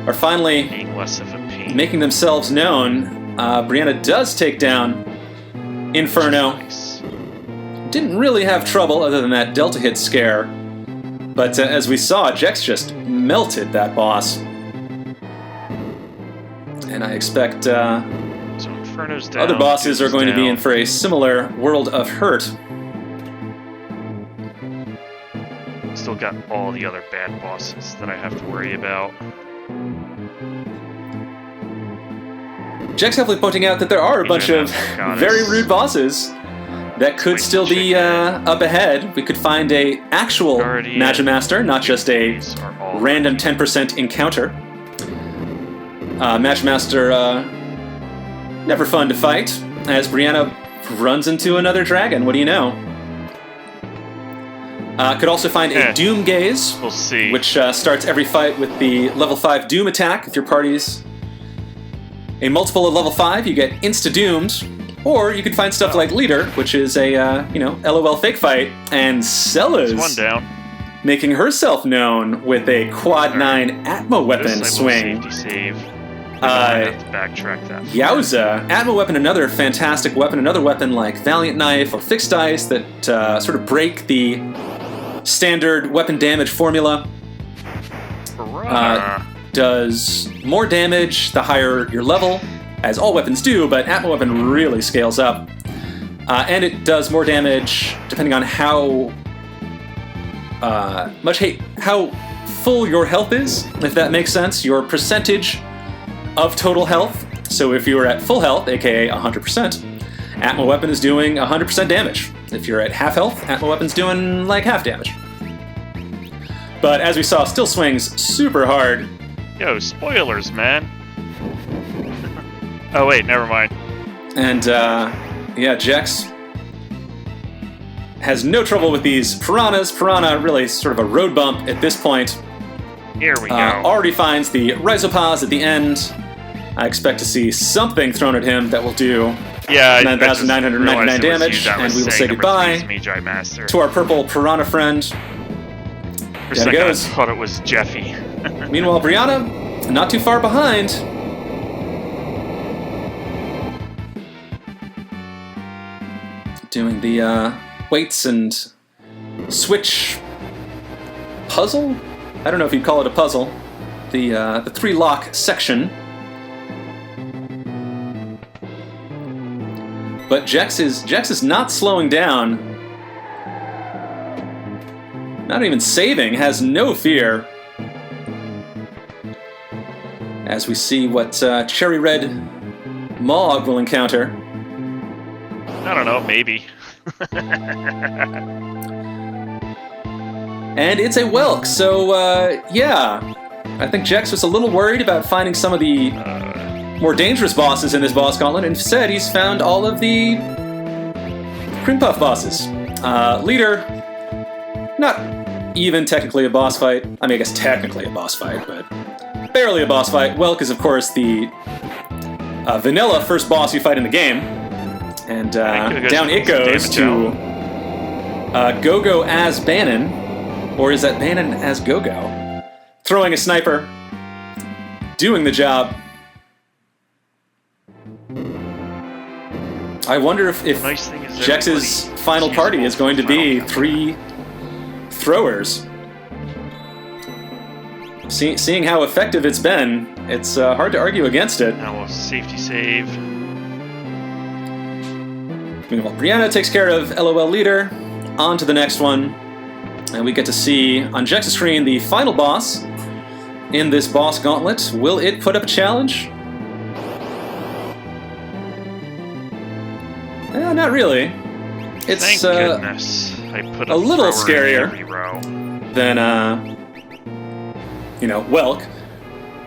Speaker 1: are finally
Speaker 2: being less of a pain.
Speaker 1: making themselves known. Brianna does take down Inferno.
Speaker 2: Nice.
Speaker 1: Didn't really have trouble other than that Delta hit scare. But as we saw, Jax just melted that boss. And I expect
Speaker 2: So Inferno's down.
Speaker 1: other bosses are
Speaker 2: Doom's
Speaker 1: going to be in
Speaker 2: down.
Speaker 1: for a similar world of hurt.
Speaker 2: Still got all the other bad bosses that I have to worry about.
Speaker 1: Jax heavily pointing out that there are a bunch of
Speaker 2: Goddess.
Speaker 1: very rude bosses that could
Speaker 2: Spicy
Speaker 1: still be
Speaker 2: chicken.
Speaker 1: up ahead. We could find a actual
Speaker 2: Guardian.
Speaker 1: Magimaster, not just a
Speaker 2: These are all
Speaker 1: random 10% encounter. Magimaster, never fun to fight, as Brianna runs into another dragon. What do you know? Could also find a Doom Gaze,
Speaker 2: We'll see.
Speaker 1: which starts every fight with the level 5 Doom attack. If your party's a multiple of level 5, you get insta-doomed. Or you could find stuff like Leader, which is a, LOL fake fight, and Cella's
Speaker 2: One down.
Speaker 1: making herself known with a Quad 9 Atmo weapon swing.
Speaker 2: Safety save. I have to backtrack that.
Speaker 1: Yowza. Atmo weapon, another fantastic weapon, another weapon like Valiant Knife or Fixed Ice that sort of break the standard weapon damage formula. Does more damage the higher your level, as all weapons do, but Atmo weapon really scales up. And it does more damage depending on how full your health is, if that makes sense. Your percentage of total health. So if you're at full health, aka 100%, Atmo weapon is doing 100% damage. If you're at half health, Atmo weapon's doing like half damage. But as we saw, still swings super hard.
Speaker 2: Yo, spoilers, man. Oh wait, never mind.
Speaker 1: And Jex has no trouble with these piranhas. Piranha really sort of a road bump at this point.
Speaker 2: Here we go.
Speaker 1: Already finds the Rhizopause at the end. I expect to see something thrown at him that will do 9,999 damage, and we will say goodbye to our purple piranha friend.
Speaker 2: For a second, I thought it was Jeffy.
Speaker 1: Meanwhile, Brianna, not too far behind. Doing the weights and switch puzzle? I don't know if you'd call it a puzzle. The 3-lock section. But Jex is not slowing down. Not even saving, has no fear. As we see what Cherry Red Mog will encounter.
Speaker 2: I don't know, maybe.
Speaker 1: And it's a Welk, so I think Jex was a little worried about finding some of the more dangerous bosses in this boss gauntlet. Instead, he's found all of the Cream Puff bosses. Leader, not even technically a boss fight. I mean, I guess technically a boss fight, but barely a boss fight. Welk is, of course, the vanilla first boss you fight in the game. And down it goes to Go-Go as Banon. Or is that Banon as Go-Go? Throwing a sniper. Doing the job. I wonder if Jex's final party is going to be 3 throwers. Seeing how effective it's been, it's hard to argue against it.
Speaker 2: Now a safety save.
Speaker 1: Meanwhile, Brianna takes care of LOL Leader. On to the next one. And we get to see on Jex's screen the final boss in this boss gauntlet. Will it put up a challenge? Not really. It's
Speaker 2: Thank goodness. I put
Speaker 1: a little
Speaker 2: thrower in
Speaker 1: scarier
Speaker 2: every row.
Speaker 1: than Welk.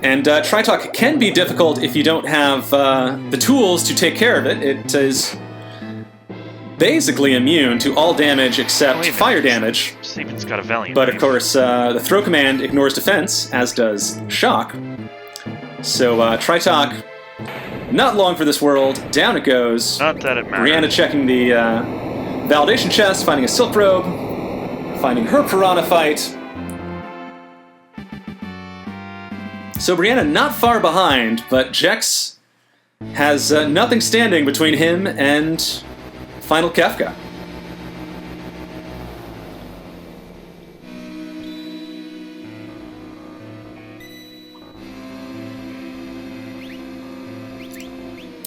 Speaker 1: And Tritalk can be difficult if you don't have the tools to take care of it. It is basically immune to all damage except fire damage.
Speaker 2: Steven's got a Valiant.
Speaker 1: But of course, the throw command ignores defense, as does shock. So Tritalk, not long for this world. Down it goes.
Speaker 2: Not that it matters.
Speaker 1: Brianna checking the validation chest, finding a silk robe, finding her piranha fight. So Brianna not far behind, but Jex has nothing standing between him and final Kefka.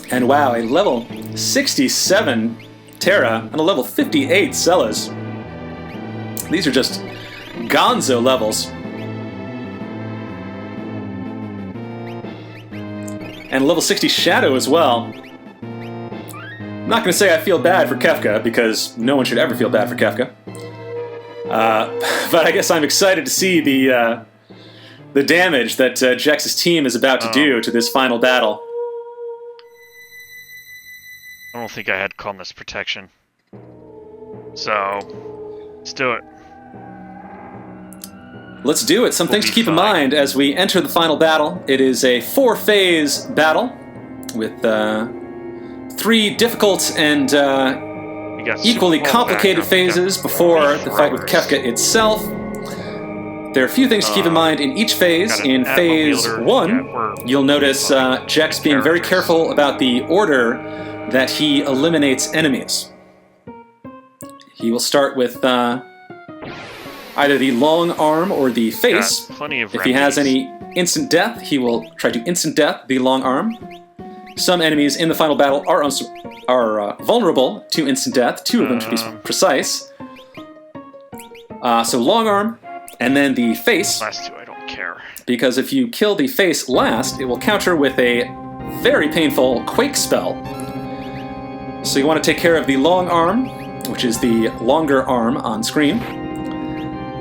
Speaker 1: And wow, a level 67 Terra and a level 58 Celas. These are just gonzo levels. And a level 60 Shadow as well. I'm not going to say I feel bad for Kefka, because no one should ever feel bad for Kefka. But I guess I'm excited to see the damage that Jex's team is about to do to this final battle.
Speaker 2: I don't think I had calmness protection. So, let's do it.
Speaker 1: Let's do it. Some things to keep in mind as we enter the final battle. It is a 4-phase battle with three difficult and equally complicated phases before the fight with Kefka itself. There are a few things to keep in mind in each phase. In phase 1, you'll notice Jex being very careful about the order that he eliminates enemies. He will start with either the long arm or the face. If he has any instant death, he will try to instant death the long arm. Some enemies in the final battle are vulnerable to instant death, 2 of them to be precise. So long arm, and then the face.
Speaker 2: Last 2, I don't care.
Speaker 1: Because if you kill the face last, it will counter with a very painful quake spell. So you want to take care of the long arm, which is the longer arm on screen.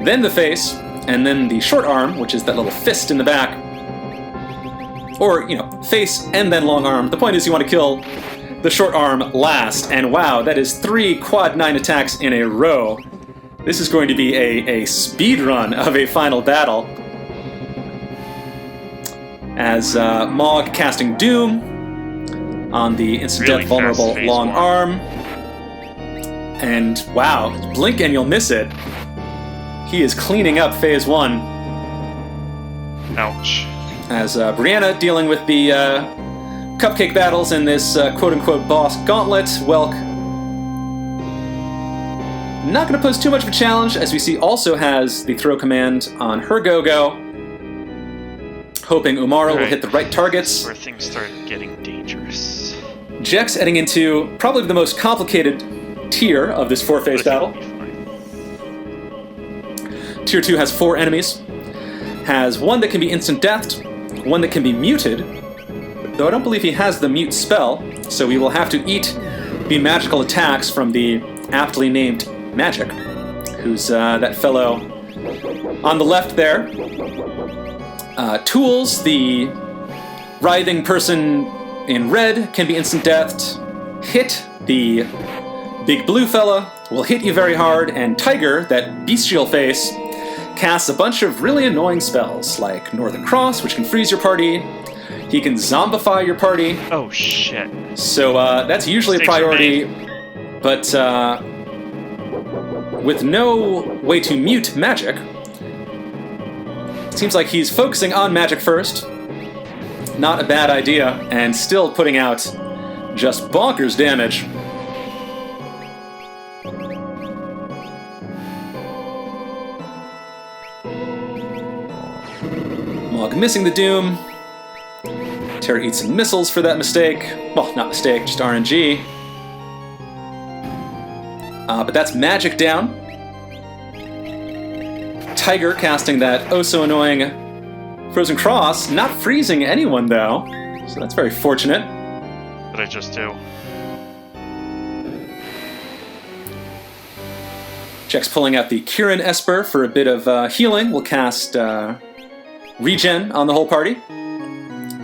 Speaker 1: Then the face, and then the short arm, which is that little fist in the back. Or, face and then long arm. The point is you want to kill the short arm last. And wow, that is 3 quad 9 attacks in a row. This is going to be a speed run of a final battle. As Mog casting Doom on the instant death vulnerable long arm. And wow, blink and you'll miss it. He is cleaning up phase 1.
Speaker 2: Ouch.
Speaker 1: As Brianna dealing with the cupcake battles in this quote-unquote boss gauntlet. Welk, not going to pose too much of a challenge, as we see also has the throw command on her go-go. Hoping Umaro will hit the right targets.
Speaker 2: Where things start getting dangerous.
Speaker 1: Jex heading into probably the most complicated tier of this 4-phase battle. Tier 2 has 4 enemies. Has one that can be instant deathed, one that can be muted, though I don't believe he has the mute spell, so we will have to eat the magical attacks from the aptly named Magic, who's that fellow on the left there. Tools, the writhing person in red, can be instant deathed. Hit, the big blue fella, will hit you very hard, and Tiger, that bestial face, casts a bunch of really annoying spells, like Northern Cross, which can freeze your party. He can zombify your party.
Speaker 2: Oh, shit.
Speaker 1: So that's usually a priority, but with no way to mute magic, seems like he's focusing on magic first. Not a bad idea, and still putting out just bonkers damage. Mog missing the Doom. Terra eats some missiles for that mistake. Well, not mistake, just RNG. But that's magic down. Tiger casting that oh-so-annoying Frozen Cross, not freezing anyone, though. So that's very fortunate.
Speaker 2: What did I just do?
Speaker 1: Jex pulling out the Kirin Esper for a bit of healing. We'll cast Regen on the whole party,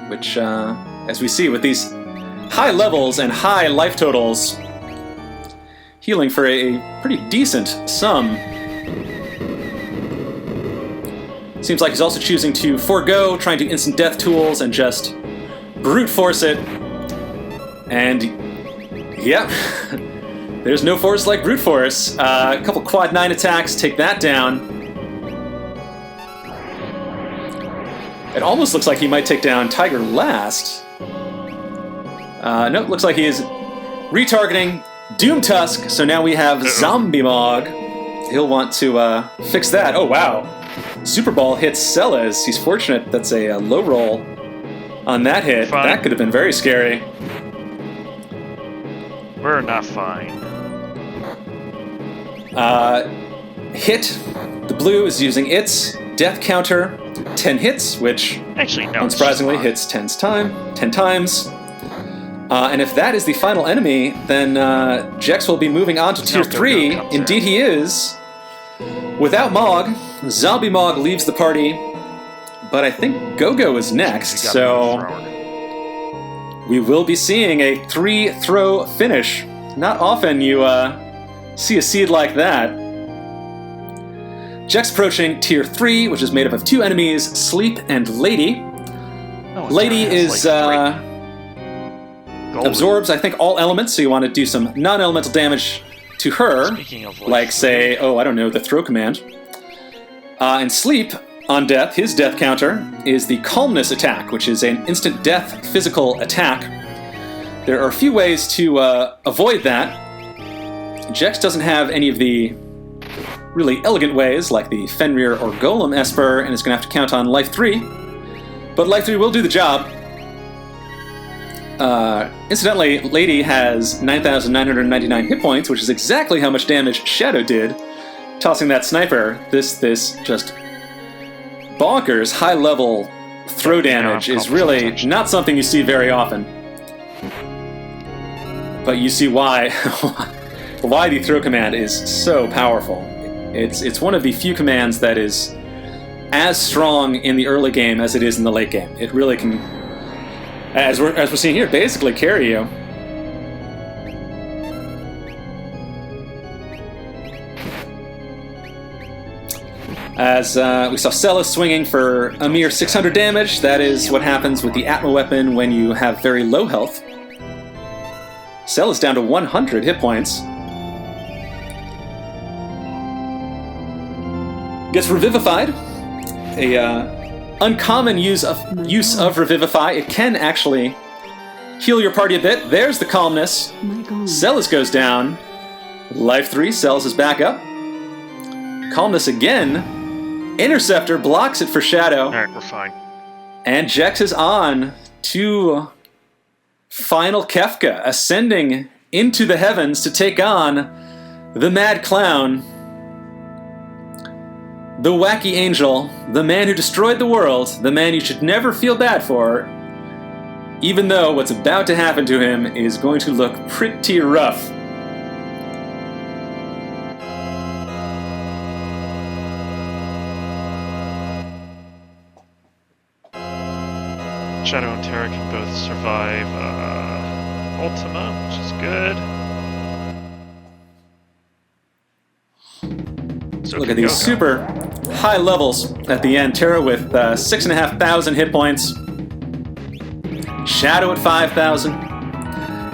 Speaker 1: which, as we see with these high levels and high life totals, healing for a pretty decent sum. Seems like he's also choosing to forego trying to instant death tools and just brute force it. And yeah, there's no force like brute force. A couple quad 9 attacks, take that down. It almost looks like he might take down Tiger last. No, looks like he is retargeting Doom Tusk, so now we have Zombie Mog. He'll want to fix that. Oh, wow. Super Ball hits Celes. He's fortunate that's a low roll on that hit.
Speaker 2: Fine.
Speaker 1: That could have been very scary.
Speaker 2: We're not fine.
Speaker 1: Hit. The blue is using its death counter. 10 hits, which
Speaker 2: Actually, no,
Speaker 1: unsurprisingly hits 10 times. And if that is the final enemy, then Jex will be moving on to Tier 3. Indeed he is. Without Mog, Zombie Mog leaves the party, but I think Go-Go is next, so we will be seeing a 3-throw finish. Not often you see a seed like that. Jex approaching Tier 3, which is made up of 2 enemies, Sleep and Lady. Lady is absorbs, I think, all elements, so you want to do some non-elemental damage to her.
Speaker 2: Speaking of
Speaker 1: like, say, I don't know, the throw command. And sleep, on death, his death counter, is the calmness attack, which is an instant death physical attack. There are a few ways to avoid that. Jex doesn't have any of the really elegant ways, like the Fenrir or Golem Esper, and is going to have to count on Life 3. But Life 3 will do the job. Incidentally, Lady has 9,999 hit points, which is exactly how much damage Shadow did, tossing that sniper. This just bonkers high-level throw damage is really not something you see very often. But you see why the throw command is so powerful. It's one of the few commands that is as strong in the early game as it is in the late game. It really can, as we're seeing here, basically carry you. As we saw Celis swinging for a mere 600 damage. That is what happens with the Atma weapon when you have very low health. Cell is down to 100 hit points. Gets revivified. A uncommon use of Revivify. It can actually heal your party a bit. There's the calmness. Celis goes down. Life 3, Celis is back up. Calmness again. Interceptor blocks it for Shadow.
Speaker 2: Alright, we're fine.
Speaker 1: And Jex is on to final Kefka, ascending into the heavens to take on the Mad Clown, the Wacky Angel, the man who destroyed the world, the man you should never feel bad for, even though what's about to happen to him is going to look pretty rough.
Speaker 2: Shadow and Terra can both survive Ultima, which is good. So
Speaker 1: look at these super high levels at the end. Terra with 6,500 hit points. Shadow at 5,000.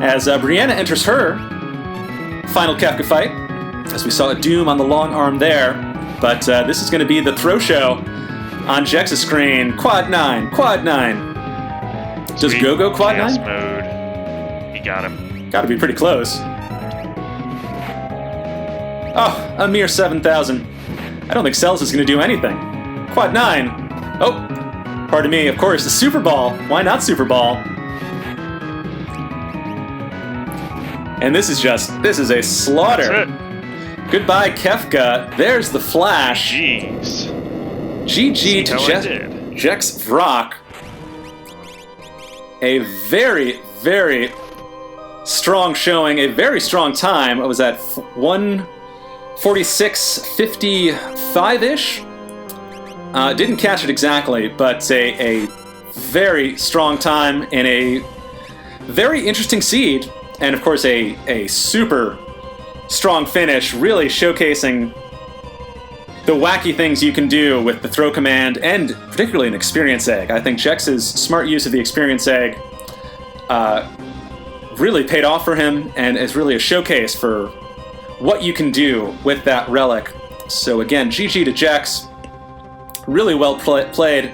Speaker 1: As Brianna enters her final Kefka fight, as we saw a Doom on the long arm there. But this is going to be the throw show on Jex's screen. Quad 9, Quad 9. Does Go Quad 9?
Speaker 2: Mode. He got him.
Speaker 1: Gotta be pretty close. Oh, a mere 7,000. I don't think Celis is going to do anything. Quad 9. Oh, pardon me, of course, the Super Ball. Why not Super Ball? And this is a slaughter.
Speaker 2: That's it.
Speaker 1: Goodbye, Kefka. There's the flash.
Speaker 2: Jeez.
Speaker 1: GG to Jex Vrock. A very, very strong showing, a very strong time. What was that, 1:46:55-ish? Didn't catch it exactly, but a very strong time in a very interesting seed. And of course a super strong finish, really showcasing the wacky things you can do with the throw command, and particularly an experience egg. I think Jex's smart use of the experience egg really paid off for him, and is really a showcase for what you can do with that relic. So again, GG to Jex. Really well played.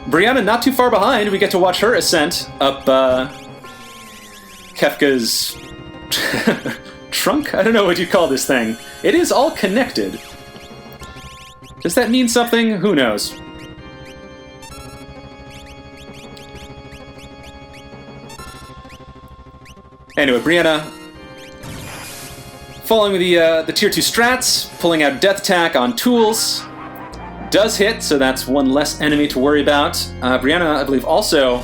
Speaker 1: Brianna not too far behind. We get to watch her ascent up Kefka's trunk? I don't know what you call this thing. It is all connected. Does that mean something? Who knows? Anyway, Brianna, following the tier 2 strats, pulling out Death Attack on tools, does hit, so that's one less enemy to worry about. Brianna, I believe, also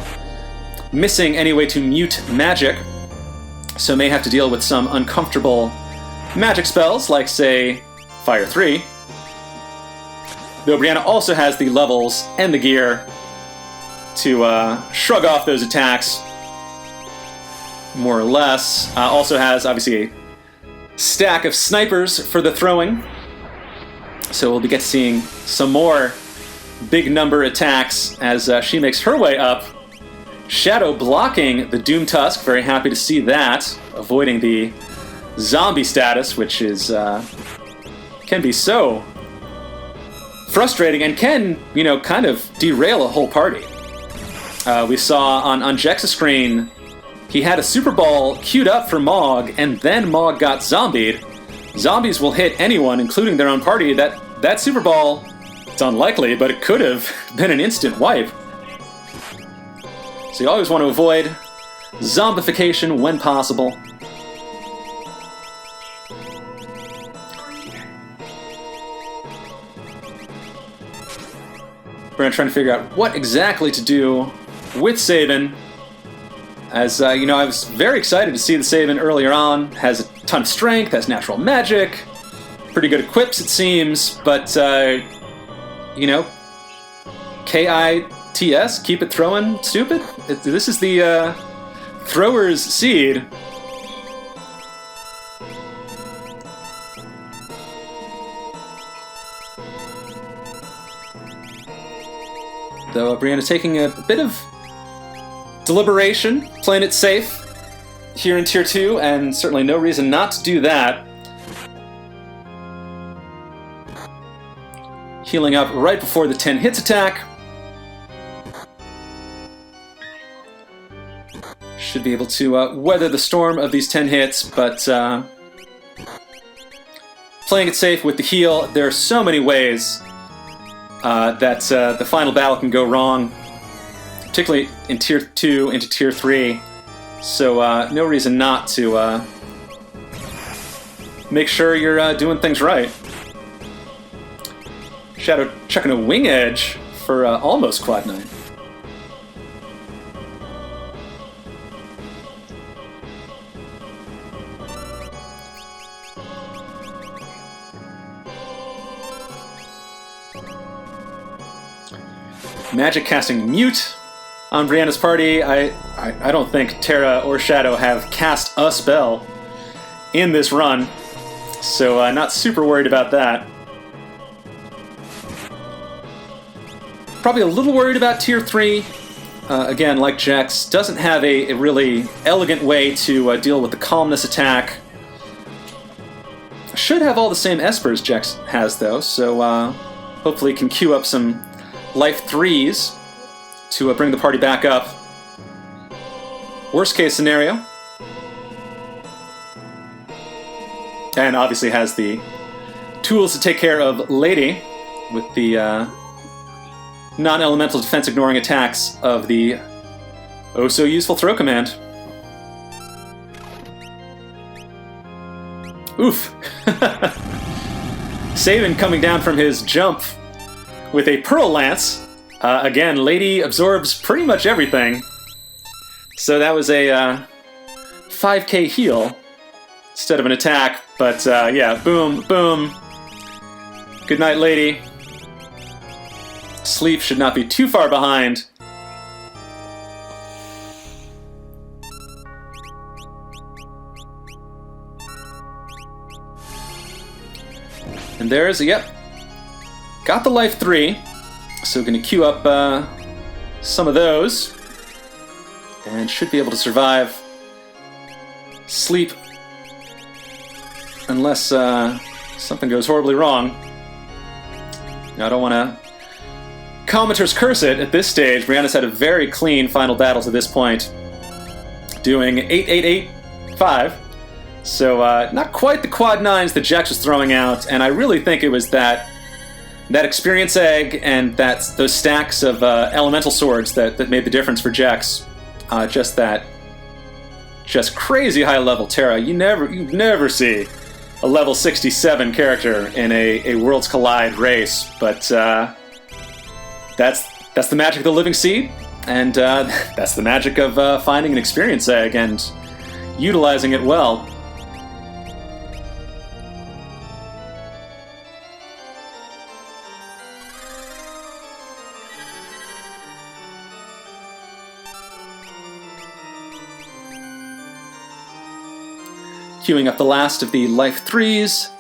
Speaker 1: missing any way to mute magic, so may have to deal with some uncomfortable magic spells, like, say, Fire 3. Though Brianna also has the levels and the gear to shrug off those attacks, more or less. Also has, obviously, a stack of snipers for the throwing. So we'll get seeing some more big number attacks as she makes her way up Shadow blocking the Doom Tusk. Very happy to see that. Avoiding the zombie status, which is can be so frustrating and can, kind of derail a whole party. We saw on Jex's screen, he had a Super Ball queued up for Mog, and then Mog got zombied. Zombies will hit anyone, including their own party. That Super Ball, it's unlikely, but it could have been an instant wipe. So you always want to avoid zombification when possible. We're going to try to figure out what exactly to do with Sabin. As, I was very excited to see the Sabin earlier on. Has a ton of strength, has natural magic, pretty good equips it seems, but, KITS, keep it throwing stupid? This is the thrower's seed. Though Brianna taking a bit of deliberation, playing it safe here in Tier 2, and certainly no reason not to do that. Healing up right before the 10 hits attack. Should be able to weather the storm of these 10 hits, but playing it safe with the heal. There are so many ways that the final battle can go wrong, particularly in Tier 2 into Tier 3. So no reason not to make sure you're doing things right. Shadow chucking a wing edge for almost quad 9. Magic casting Mute on Brianna's party. I don't think Terra or Shadow have cast a spell in this run, so not super worried about that. Probably a little worried about Tier 3. Again, like Jex, doesn't have a really elegant way to deal with the Calmness attack. Should have all the same Espers Jex has, though, so hopefully can queue up some Life 3s to bring the party back up. Worst case scenario. And obviously has the tools to take care of Lady with the non-elemental defense ignoring attacks of the oh-so-useful throw command. Oof. Sabin coming down from his jump with a Pearl Lance. Again, Lady absorbs pretty much everything. So that was a 5k heal instead of an attack. But yeah, boom, boom. Good night, Lady. Sleep should not be too far behind. And there's, yep. Got the life 3. So going to queue up some of those. And should be able to survive Sleep. Unless something goes horribly wrong. Now, I don't want to Commenter's curse it at this stage. Brianna's had a very clean final battle to this point, doing 8-8-8-5. So not quite the quad 9s that Jex was throwing out, and I really think it was that experience egg and those stacks of elemental swords that made the difference for Jex. Just crazy high level Terra. You never see a level 67 character in a Worlds Collide race, but that's the magic of the Living Seed, and that's the magic of finding an experience egg and utilizing it well. Queuing up the last of the life 3s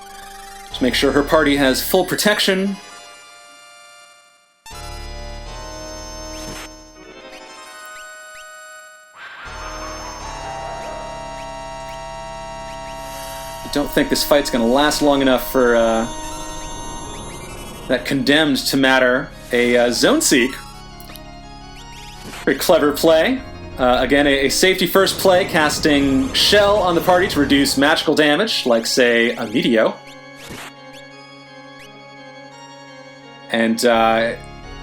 Speaker 1: to make sure her party has full protection. don't think this fight's going to last long enough for that condemned to matter. A zone seek. Very clever play. Again, a safety first play, casting Shell on the party to reduce magical damage, like, say, a Meteo. And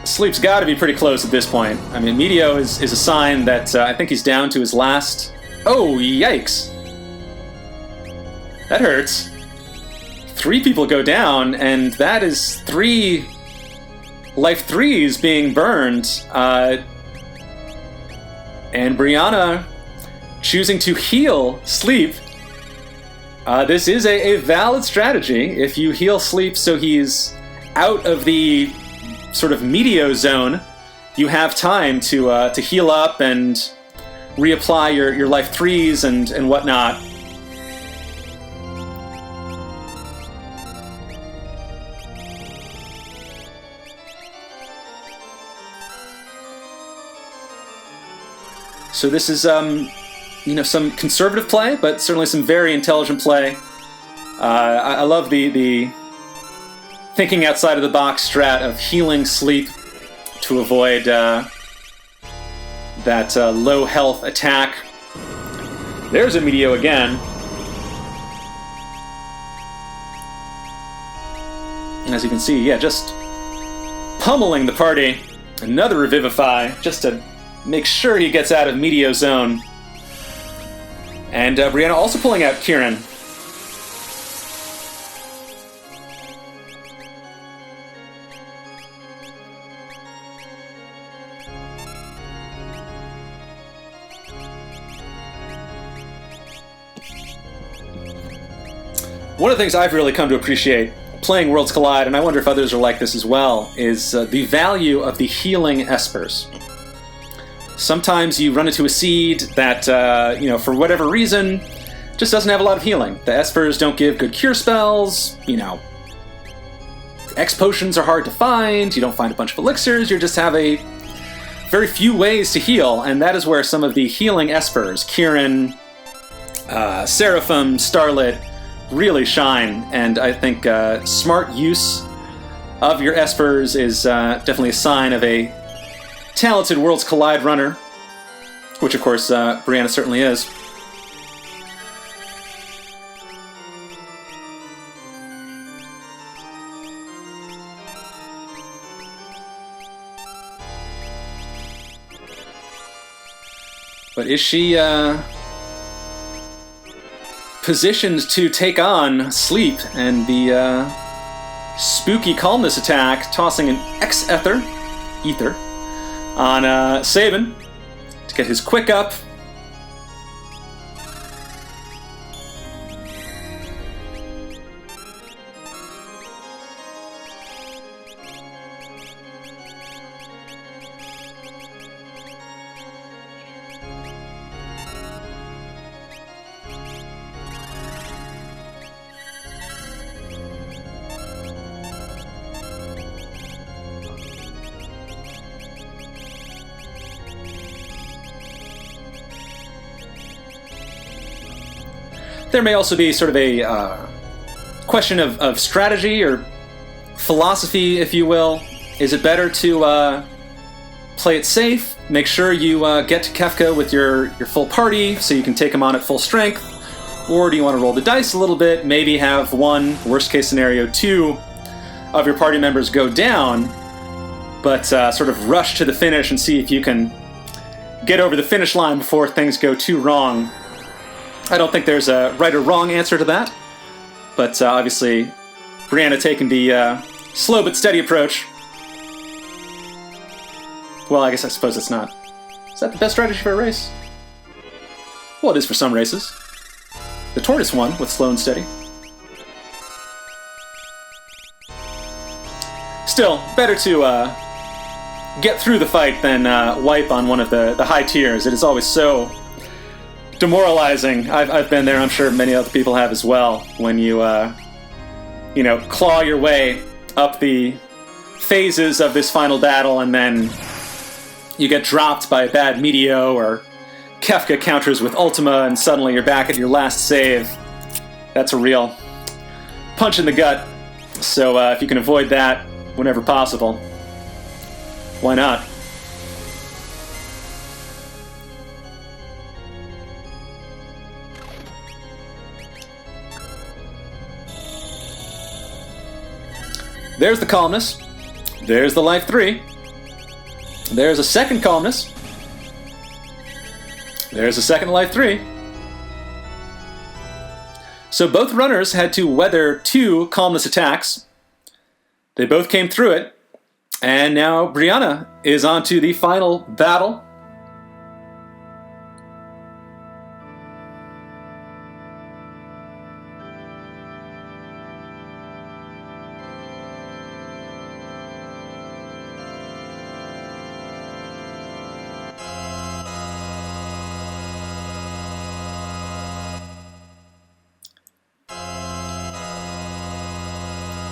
Speaker 1: Sleep's got to be pretty close at this point. I mean, Meteo is a sign that I think he's down to his last... Oh, yikes. That hurts. 3 people go down, and that is 3 life 3s being burned. And Brianna choosing to heal Sleep. This is a valid strategy. If you heal Sleep so he's out of the sort of Meteo zone, you have time to heal up and reapply your life 3s and whatnot. So this is, some conservative play, but certainly some very intelligent play. I love the thinking outside of the box strat of healing Sleep to avoid that low health attack. There's a Meteo again. And as you can see, yeah, just pummeling the party. Another Revivify, just to make sure he gets out of Meteo zone. And Brianna also pulling out Kieran. One of the things I've really come to appreciate playing Worlds Collide, and I wonder if others are like this as well, is the value of the healing espers. Sometimes you run into a seed that, for whatever reason, just doesn't have a lot of healing. The espers don't give good cure spells, X potions are hard to find, you don't find a bunch of elixirs, you just have a very few ways to heal, and that is where some of the healing espers, Kieran, Seraphim, Starlit, really shine. And I think smart use of your espers is definitely a sign of a talented Worlds Collide runner, which of course Brianna certainly is. But is she positioned to take on Sleep and the spooky calmness attack, tossing an X-Ether, Ether, on Sabin to get his quick up. There may also be sort of a question of strategy or philosophy, if you will. Is it better to play it safe, make sure you get to Kefka with your full party so you can take him on at full strength? Or do you want to roll the dice a little bit, maybe have one, worst case scenario, 2 of your party members go down, but sort of rush to the finish and see if you can get over the finish line before things go too wrong? I don't think there's a right or wrong answer to that, but obviously Brianna taking the slow but steady approach. Well, I suppose it's not. Is that the best strategy for a race? Well, it is for some races. The Tortoise won with slow and steady. Still, better to get through the fight than wipe on one of the high tiers. It is always so demoralizing. I've been there. I'm sure many other people have as well. When you, claw your way up the phases of this final battle, and then you get dropped by a bad Meteo, or Kefka counters with Ultima, and suddenly you're back at your last save. That's a real punch in the gut. So if you can avoid that whenever possible, why not? There's the calmness. There's the life 3. There's a second calmness. There's a second life 3. So both runners had to weather 2 calmness attacks. They both came through it. And now Brianna is on to the final battle.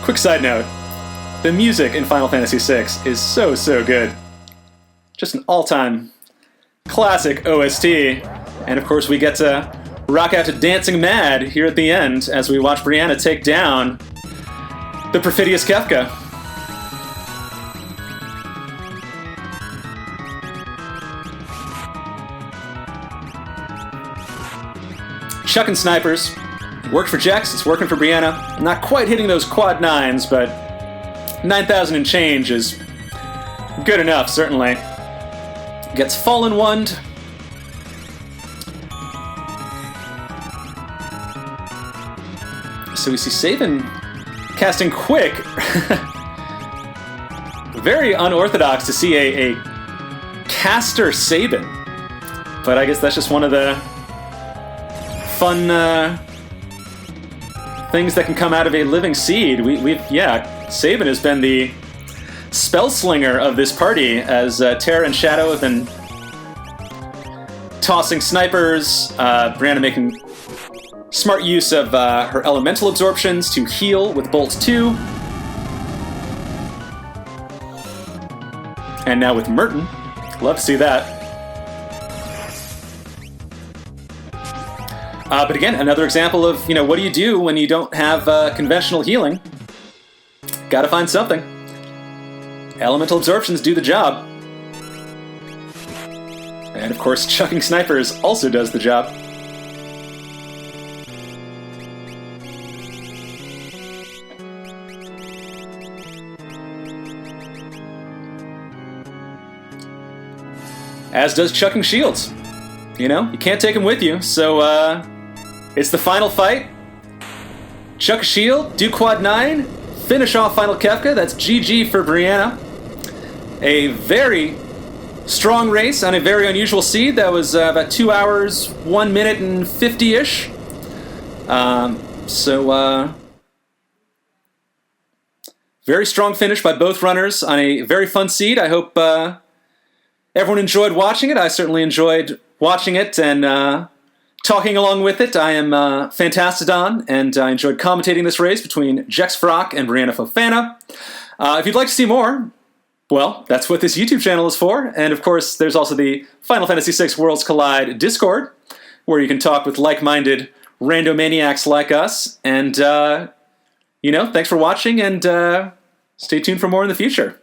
Speaker 1: Quick side note, the music in Final Fantasy VI is so good. Just an all-time classic OST. And of course we get to rock out to Dancing Mad here at the end as we watch Brianna take down the perfidious Kefka. Chucking snipers. Worked for Jex, it's working for Brianna. Not quite hitting those quad 9s, but 9,000 and change is good enough, certainly. Gets Fallen One'd. So we see Sabin casting quick. Very unorthodox to see a caster Sabin. But I guess that's just one of the fun things that can come out of a living seed. Sabin has been the spell slinger of this party as Terra and Shadow have been tossing snipers, Brianna making smart use of her elemental absorptions to heal with Bolt 2. And now with Merton. Love to see that. But again, another example of, what do you do when you don't have conventional healing? Gotta find something. Elemental absorptions do the job. And of course, chucking snipers also does the job. As does chucking shields. You can't take them with you, so it's the final fight. Chuck a shield, do quad 9, finish off final Kefka. That's GG for Brianna. A very strong race on a very unusual seed. That was about 2 hours, 1 minute and 50-ish. Very strong finish by both runners on a very fun seed. I hope everyone enjoyed watching it. I certainly enjoyed watching it and talking along with it. I am Fantastodon, and I enjoyed commentating this race between Jex Frock and Brianna Fofana. If you'd like to see more, well, that's what this YouTube channel is for. And of course, there's also the Final Fantasy VI Worlds Collide Discord, where you can talk with like-minded randomaniacs like us. And, thanks for watching, and stay tuned for more in the future.